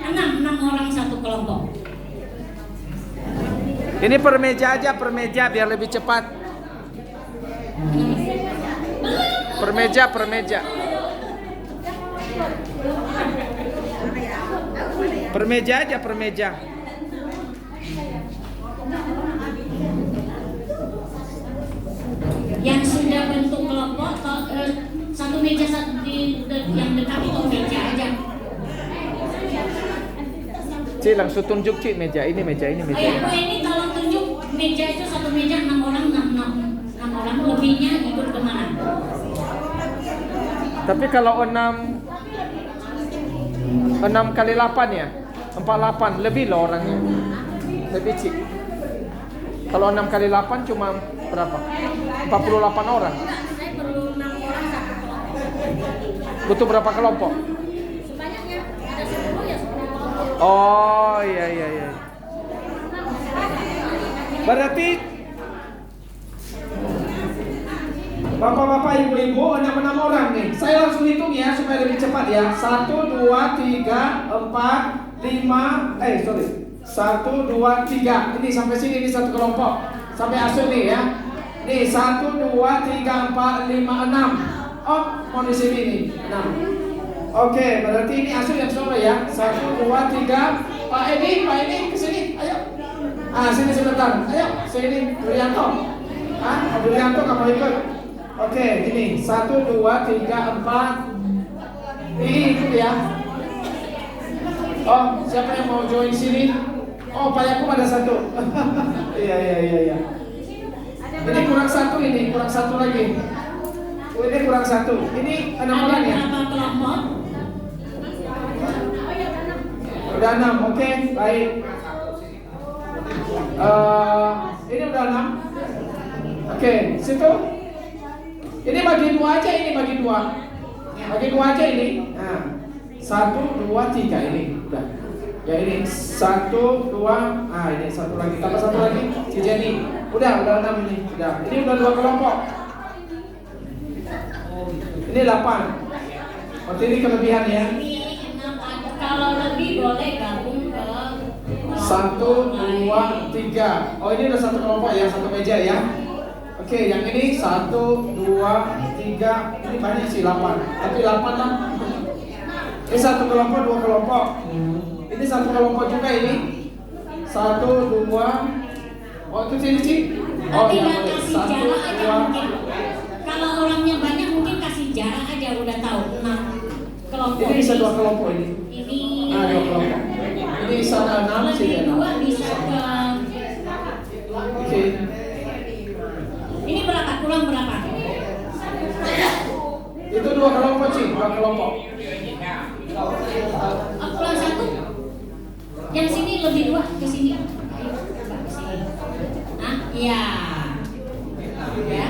6 orang satu kelompok. Ini per meja biar lebih cepat. Per meja. Per meja. Yang sudah bentuk kelompok satu meja yang dekat itu meja aja. Ci, langsung tunjuk, Ci, meja ini. Bu ini tolong tunjuk meja itu, satu meja 6 orang, 6 orang, lebihnya ikut kemana? Tapi kalau 6 kali 8 ya? 48, lebih loh orangnya. Lebih, Ci. Kalau 6 kali 8 cuma berapa? 48 orang. Saya perlu 6 orang satu kelompok. Butuh berapa kelompok? Sebanyaknya ada 10 ya 10 kelompok. Oh, iya. Berarti Bapak-bapak, ibu-ibu, 6 orang nih. Saya langsung hitung ya supaya lebih cepat ya. 1, 2, 3, 4, 5. 1, 2, 3. Ini sampai sini, ini satu kelompok. Sampai asuh nih ya. Nih 1, 2, 3, 4, 5, 6. Oh, mau di sini nih 6. Oke, berarti ini asuh yang solo ya. 1, 2, 3. Pak Edi, kesini. Ayo. Sini sebentar. Ayo, sini. Dulianto. Dulianto kamu ikut. Oke, ini 1, 2, 3, 4. Ini ikut ya. Oh, siapa yang mau join sini? Oh, Pak Yakub ada 1. Iya. Ini kurang 1 ini, kurang 1 lagi. Ini kurang 1. Ini 6 orang ya? Berapa kelompok? Udah 6, oke, baik. Ini udah 6. Oke, situ. Ini bagi 2 aja, ini bagi 2. Bagi 2 aja ini. Nah, 1, 2, 3 ini udah. Ya ini 1, 2. Ini 1 lagi, tambah 1 lagi. Si Jenny. Udah 6 ini. Udah. Ini udah 2 kelompok. Ini 8. Berarti ini kelebihan ya. Kalau lebih boleh gabung ke 1, 2, 3. Oh, ini udah 1 kelompok ya, 1 meja ya. Oke, yang ini 1, 2, 3. Ini banyak sih 8. Tapi 8 lah. Ini 1 kelompok, 2 kelompok. Ini 1 kelompok juga ini. 1, 2. Oh, itu sini sih. Oh, tapi ya, nggak boleh. kasih 1, jarak aja 2. mungkin. Kalau orangnya banyak mungkin kasih jarak aja udah tahu. Nah, kelompok Ini bisa 2 kelompok ini. Ini 2 kelompok. Ini sana 6 lebih sini 6. 2 bisa ke. Oke. Ini berapa? Kurang berapa? Itu 2 kelompok sih, 2 kelompok. Kurang 1. Yang sini lebih 2 ke sini. Iya. Ya.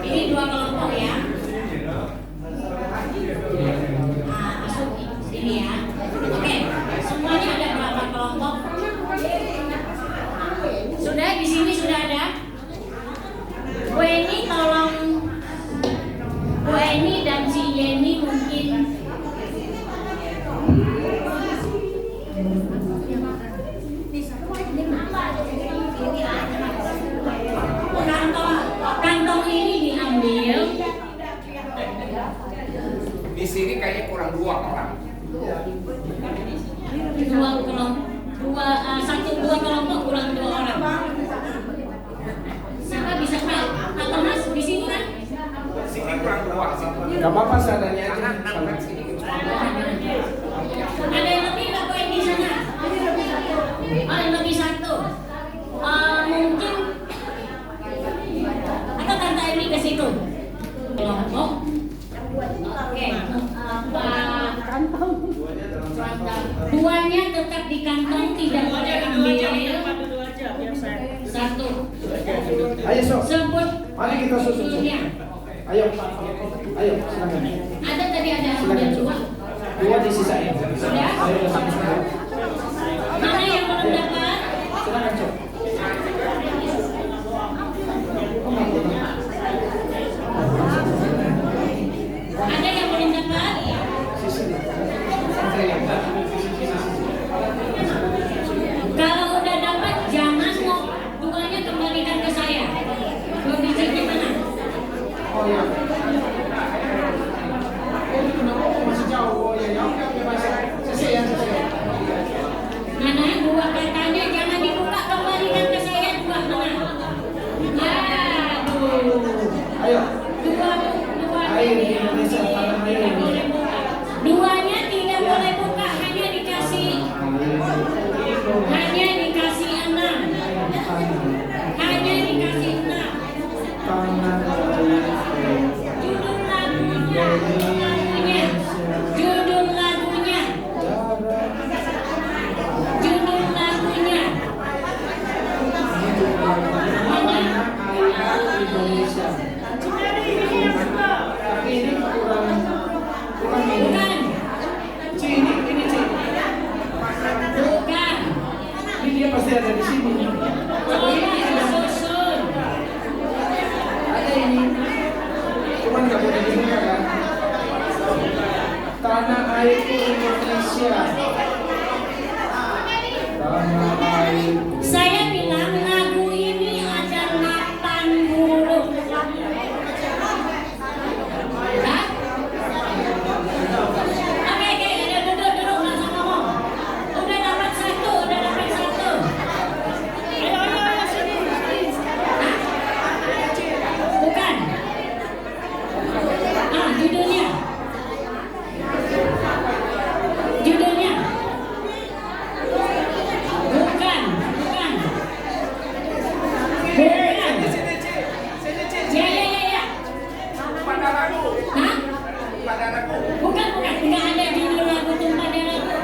Ini 2 kelompok ya. Masuk sini ya. Oke. Semuanya ada berapa kelompok? Sudah di sini sudah ada. Bu Eni tolong. Bu Eni dan si Yeni mungkin. Kantong ini diambil. Di sini kayaknya kurang 2 orang. 2 kelompok. 2 kelompok kurang 2 orang. Siapa bisa Pak? Atau Mas di sini kan? Sini kurang 2. Gak apa-apa seadanya aja. Karena sini Ada yang lebih nggak Bu di sana? Oh, yang lebih 1. Mungkin atau Tante Emi ke situ. Kelompok. Oke. Duanya tetap di kantong, tidak boleh ambil. 1. Ayo sok. Sebut. Mari kita susun. judulnya. Ayo silakan. Ada tadi ada ambil 2. 2 disisain. Sudah? Ayo silakan. Mana yang belum dapat? Silakan sok. Ada yang belum dapat? Kalau udah dapat, jangan mau 2-nya kembalikan ke saya. 2 digitnya mana? Oh ya. Masih jauh. Oh ya, oke masih. Ya. Mana 2 katanya jangan dibuka, kembalikan ke saya 2 mana? Ayo. 2 Air di Indonesia, tanah air. 2-nya tidak boleh buka, hanya dikasih 6. Hanya dikasih 6. Judul lagunya. Indonesia. Tapi ini kurang Bukan. ini. Bukan. Ini dia pasti ada di sini. airku Indonesia. Tanah airku. Saya bilang lagu ini ada 8 huruf. Hah? Oke, duduk, nggak usah ngomong. Udah dapat satu. Ayo, sini. Bukan. Judulnya. Bukan. Ya. Padaraku. Hah? Padaraku. Bukan. Nggak ada judul lagu Tumpah Darahku.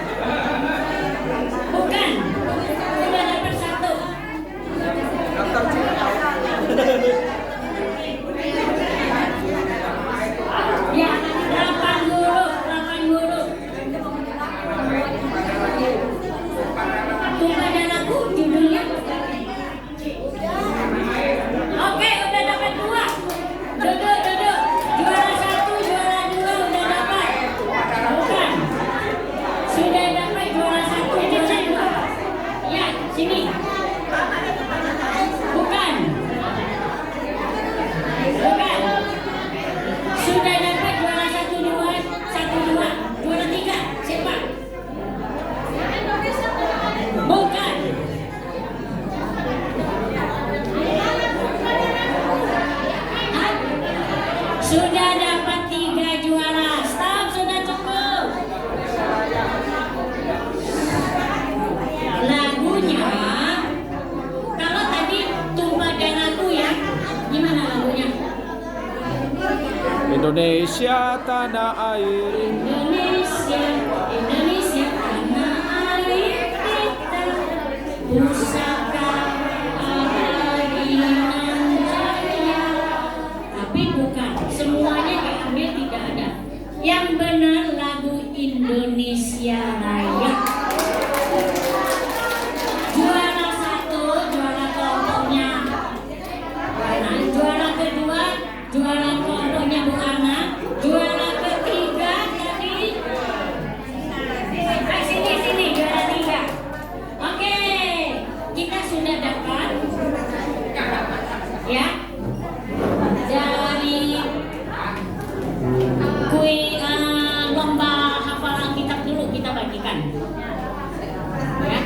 Bukan. Udah dapat satu. Ya, 8 huruf. Tumpah Darahku judulnya. Oke, udah dapat 2. Duduk. Juara 1, juara 2 udah dapat. Bukan. Sudah dapat juara 1, juara 2. Ya, sini. Bukan. Sudah dapat juara 1, 2, juara 3. Siapa? Bukan. Sudah dapat 3 juara. Stop, sudah cukup. Lagunya, kalau tadi Tumpah Darahku ya, gimana lagunya? Indonesia tanah air. Indonesia tanah air kita, pusaka Adinan Jaya. Tapi bukan, semuanya diambil, tidak ada. Yang benar lagu Indonesia Raya. Juara 1, juara kelompoknya Bu Ana. Juara kedua, juara kelompoknya Bu Ana. Juara ketiga tadi. Sini, juara 3. Oke, kita sudah dapat ya dari lomba hafalan kitab dulu kita bagikan ya.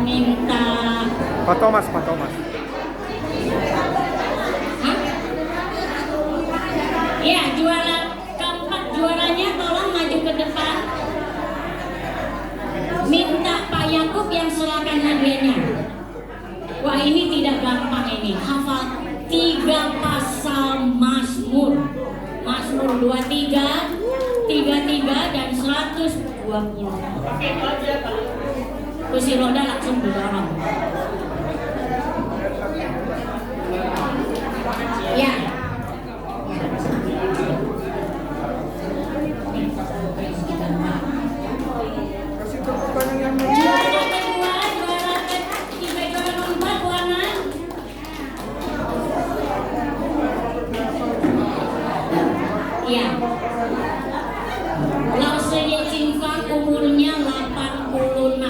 Minta Pak Thomas. Hah? Ya, juara keempat, juaranya tolong maju ke depan. Minta Pak Yakub yang serahkan hadiahnya. Wah, ini tidak gampang ini. Hafal 3 pasal Mazmur. Mazmur 23, 33 dan 120. Kursi roda langsung didorong. Ya. Juara kedua, juara ketiga, juara keempat, Bu Ana. Ya. Lause Yecingfang umurnya 86.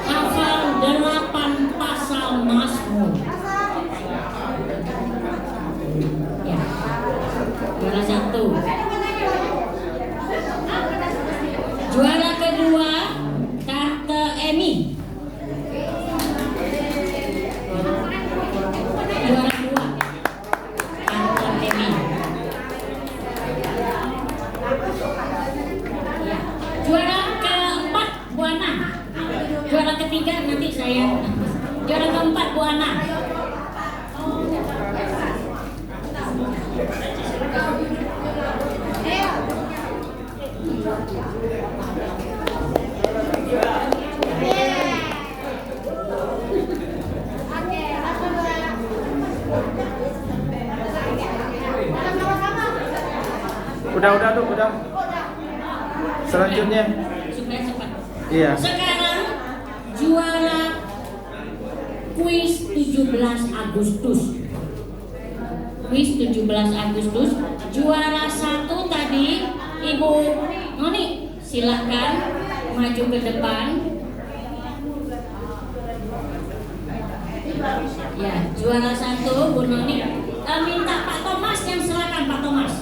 Hafal 8 pasal Mazmur. Ya. Juara 1. Juara kedua, Tante Emi. Juara 2, Tante Emi. Ya. Juara keempat, Bu Ana. Juara ketiga nanti saya. Juara keempat, Bu Ana. Udah. Selanjutnya. Supaya cepat. Iya. Sekarang juara kuis 17 Agustus. Kuis 17 Agustus. Juara 1 tadi Ibu Noni, silakan maju ke depan. Ya, juara 1 Bu Noni. Minta Pak Thomas yang silakan Pak Thomas.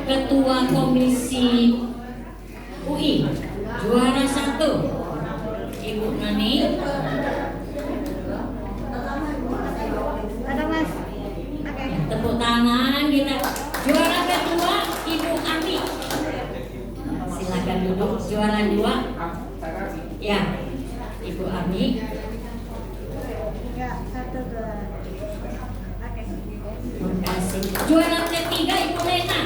Ketua Komisi UI, juara 1 Ibu Nani. Ada Mas. Oke. Tepuk tangan kita. Juara kedua Ibu Ami. Silakan duduk. Juara 2. Ya, Ibu Ami. Ya, 1, 2. Oke. Terima kasih. Juara ketiga Ibu Lena.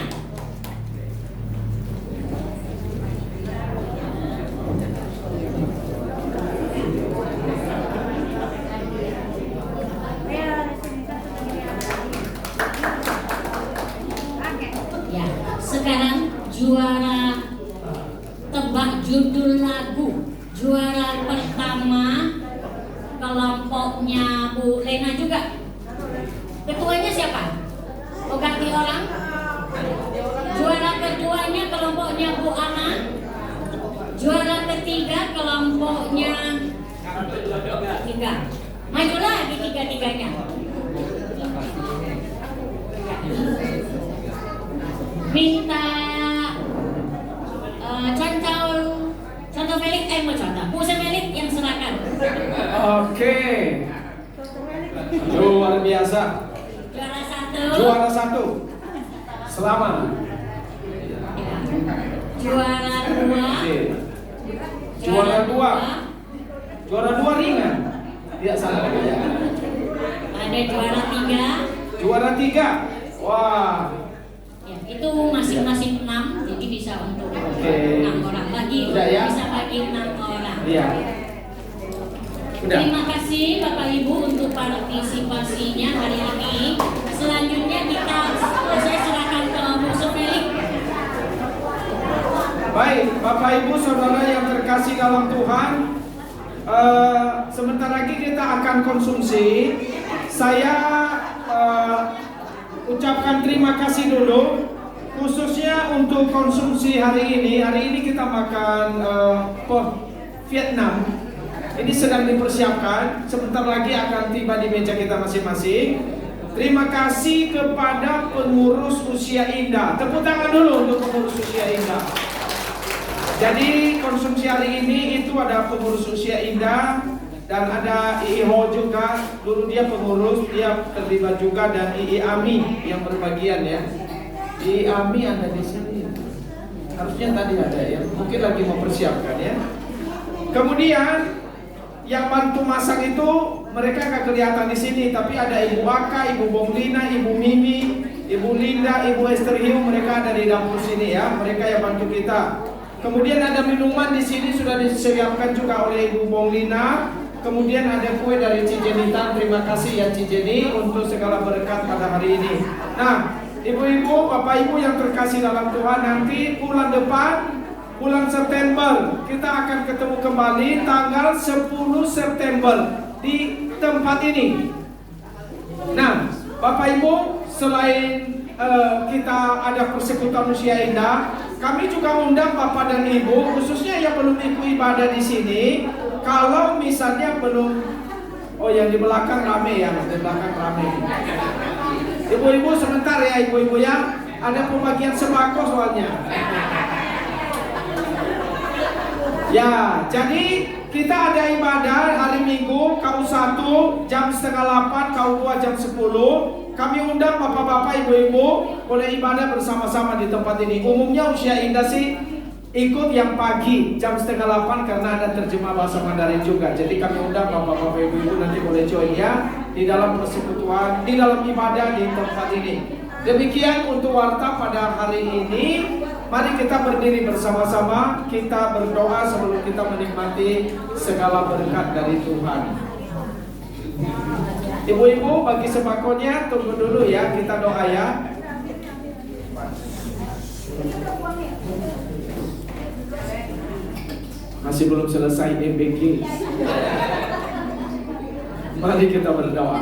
Ya, sekarang juara tebak judul lagu. Juara pertama kelompoknya Bu Lena juga. Ketuanya siapa? Oh, ganti orang. Juara keduanya kelompoknya Bu Ana. Juara ketiga kelompoknya tiga. Majulah di tiga-tiganya. Minta contoh Melik, mau contoh. Bu Melik yang silakan. Oke. Luar biasa. Juara 1. Juara 1. Selamat. Ya. Juara 2. Oke. Juara 2. Juara 2 ringan. Tidak salah ya. Ada juara 3. Juara 3. Wah. Ya, itu masing-masing 6, jadi bisa untuk Oke. 6 orang lagi. Udah ya? Bisa bagi 6 orang. Iya. Udah. Terima kasih Bapak Ibu untuk partisipasinya hari ini. Selanjutnya saya silakan ke Bu Sufelik. Baik, Bapak Ibu Saudara yang terkasih dalam Tuhan, sebentar lagi kita akan konsumsi. Saya ucapkan terima kasih dulu, khususnya untuk konsumsi hari ini. Hari ini kita makan Vietnam. Ini sedang dipersiapkan, sebentar lagi akan tiba di meja kita masing-masing. Terima kasih kepada pengurus Usia Indah. Tepuk tangan dulu untuk pengurus Usia Indah. Jadi konsumsi hari ini itu ada pengurus Usia Indah dan ada Iho juga. Dulu dia pengurus, dia terlibat juga, dan Ami yang berbagian ya. Ami ada di sini. Harusnya tadi ada ya. Mungkin lagi mempersiapkan ya. Kemudian yang bantu masak itu mereka nggak kelihatan di sini, tapi ada Ibu Aka, Ibu Bonglina, Ibu Mimi, Ibu Linda, Ibu Esther Hiu, mereka ada di dapur sini ya. Mereka yang bantu kita. Kemudian ada minuman di sini sudah disiapkan juga oleh Ibu Bonglina. Kemudian ada kue dari Cijenitan. Terima kasih ya Cijeni untuk segala berkat pada hari ini. Nah, Ibu-ibu, Bapak Ibu yang terkasih dalam Tuhan, nanti bulan depan, bulan September, kita akan ketemu kembali tanggal 10 September di tempat ini. Nah, Bapak Ibu, selain kita ada persekutuan Usia Indah, kami juga undang Bapak dan Ibu, khususnya yang belum ikut ibadah di sini. Kalau misalnya belum, oh yang di belakang rame ya, di belakang rame. Ibu-ibu sebentar ya, ibu-ibu ya, ada pembagian sembako soalnya. Ya, jadi kita ada ibadah hari Minggu, KU1 jam 7:30, KU2 jam 10. Kami undang bapak-bapak, ibu-ibu boleh ibadah bersama-sama di tempat ini. Umumnya Usia Indah sih ikut yang pagi jam 7:30 karena ada terjemah bahasa Mandarin juga. Jadi kami undang bapak-bapak, ibu-ibu nanti boleh join ya di dalam persekutuan, di dalam ibadah di tempat ini. Demikian untuk warta pada hari ini. Mari kita berdiri bersama-sama, kita berdoa sebelum kita menikmati segala berkat dari Tuhan. Ibu-ibu bagi sembakonya tunggu dulu ya, kita doa ya. Masih belum selesai EBG. Mari kita berdoa.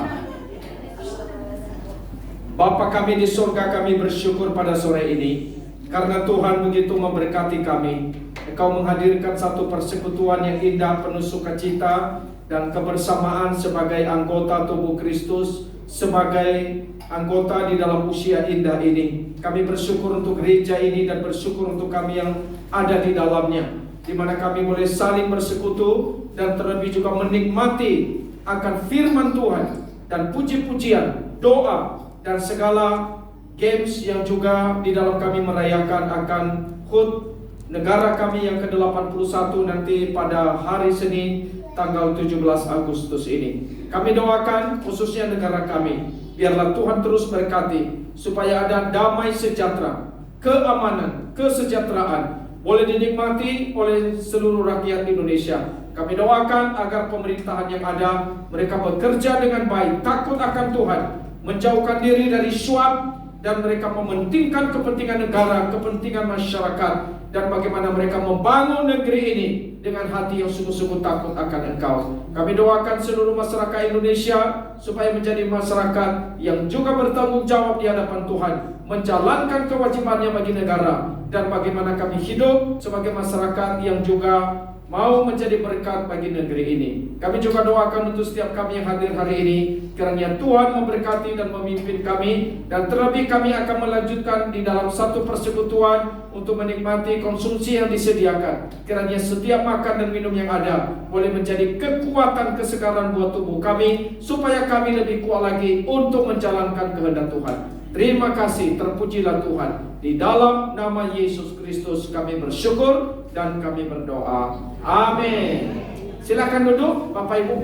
Bapa kami di surga, kami bersyukur pada sore ini. karena Tuhan begitu memberkati kami. Engkau menghadirkan satu persekutuan yang indah, penuh sukacita dan kebersamaan sebagai anggota tubuh Kristus, sebagai anggota di dalam usia indah ini. Kami bersyukur untuk gereja ini dan bersyukur untuk kami yang ada di dalamnya, di mana kami boleh saling bersekutu dan terlebih juga menikmati akan firman Tuhan dan puji-pujian, doa dan segala games yang juga di dalam kami merayakan akan HUT negara kami yang ke-81 nanti pada hari Senin tanggal 17 Agustus ini. Kami doakan khususnya negara kami, biarlah Tuhan terus berkati supaya ada damai sejahtera, keamanan, kesejahteraan boleh dinikmati oleh seluruh rakyat Indonesia. Kami doakan agar pemerintahan yang ada mereka bekerja dengan baik, takut akan Tuhan, menjauhkan diri dari suap, dan mereka mementingkan kepentingan negara, kepentingan masyarakat, dan bagaimana mereka membangun negeri ini dengan hati yang sungguh-sungguh takut akan Engkau. Kami doakan seluruh masyarakat Indonesia supaya menjadi masyarakat yang juga bertanggung jawab di hadapan Tuhan, menjalankan kewajibannya bagi negara, dan bagaimana kami hidup sebagai masyarakat yang juga mau menjadi berkat bagi negeri ini. Kami juga doakan untuk setiap kami yang hadir hari ini, kiranya Tuhan memberkati dan memimpin kami, dan terlebih kami akan melanjutkan di dalam satu persekutuan untuk menikmati konsumsi yang disediakan. Kiranya setiap makan dan minum yang ada boleh menjadi kekuatan kesegaran buat tubuh kami, supaya kami lebih kuat lagi untuk menjalankan kehendak Tuhan. Terima kasih, terpujilah Tuhan. Di dalam nama Yesus Kristus kami bersyukur dan kami berdoa. Amin. Silakan duduk Bapak Ibu.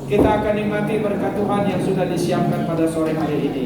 Kita akan nikmati berkat Tuhan yang sudah disiapkan pada sore hari ini.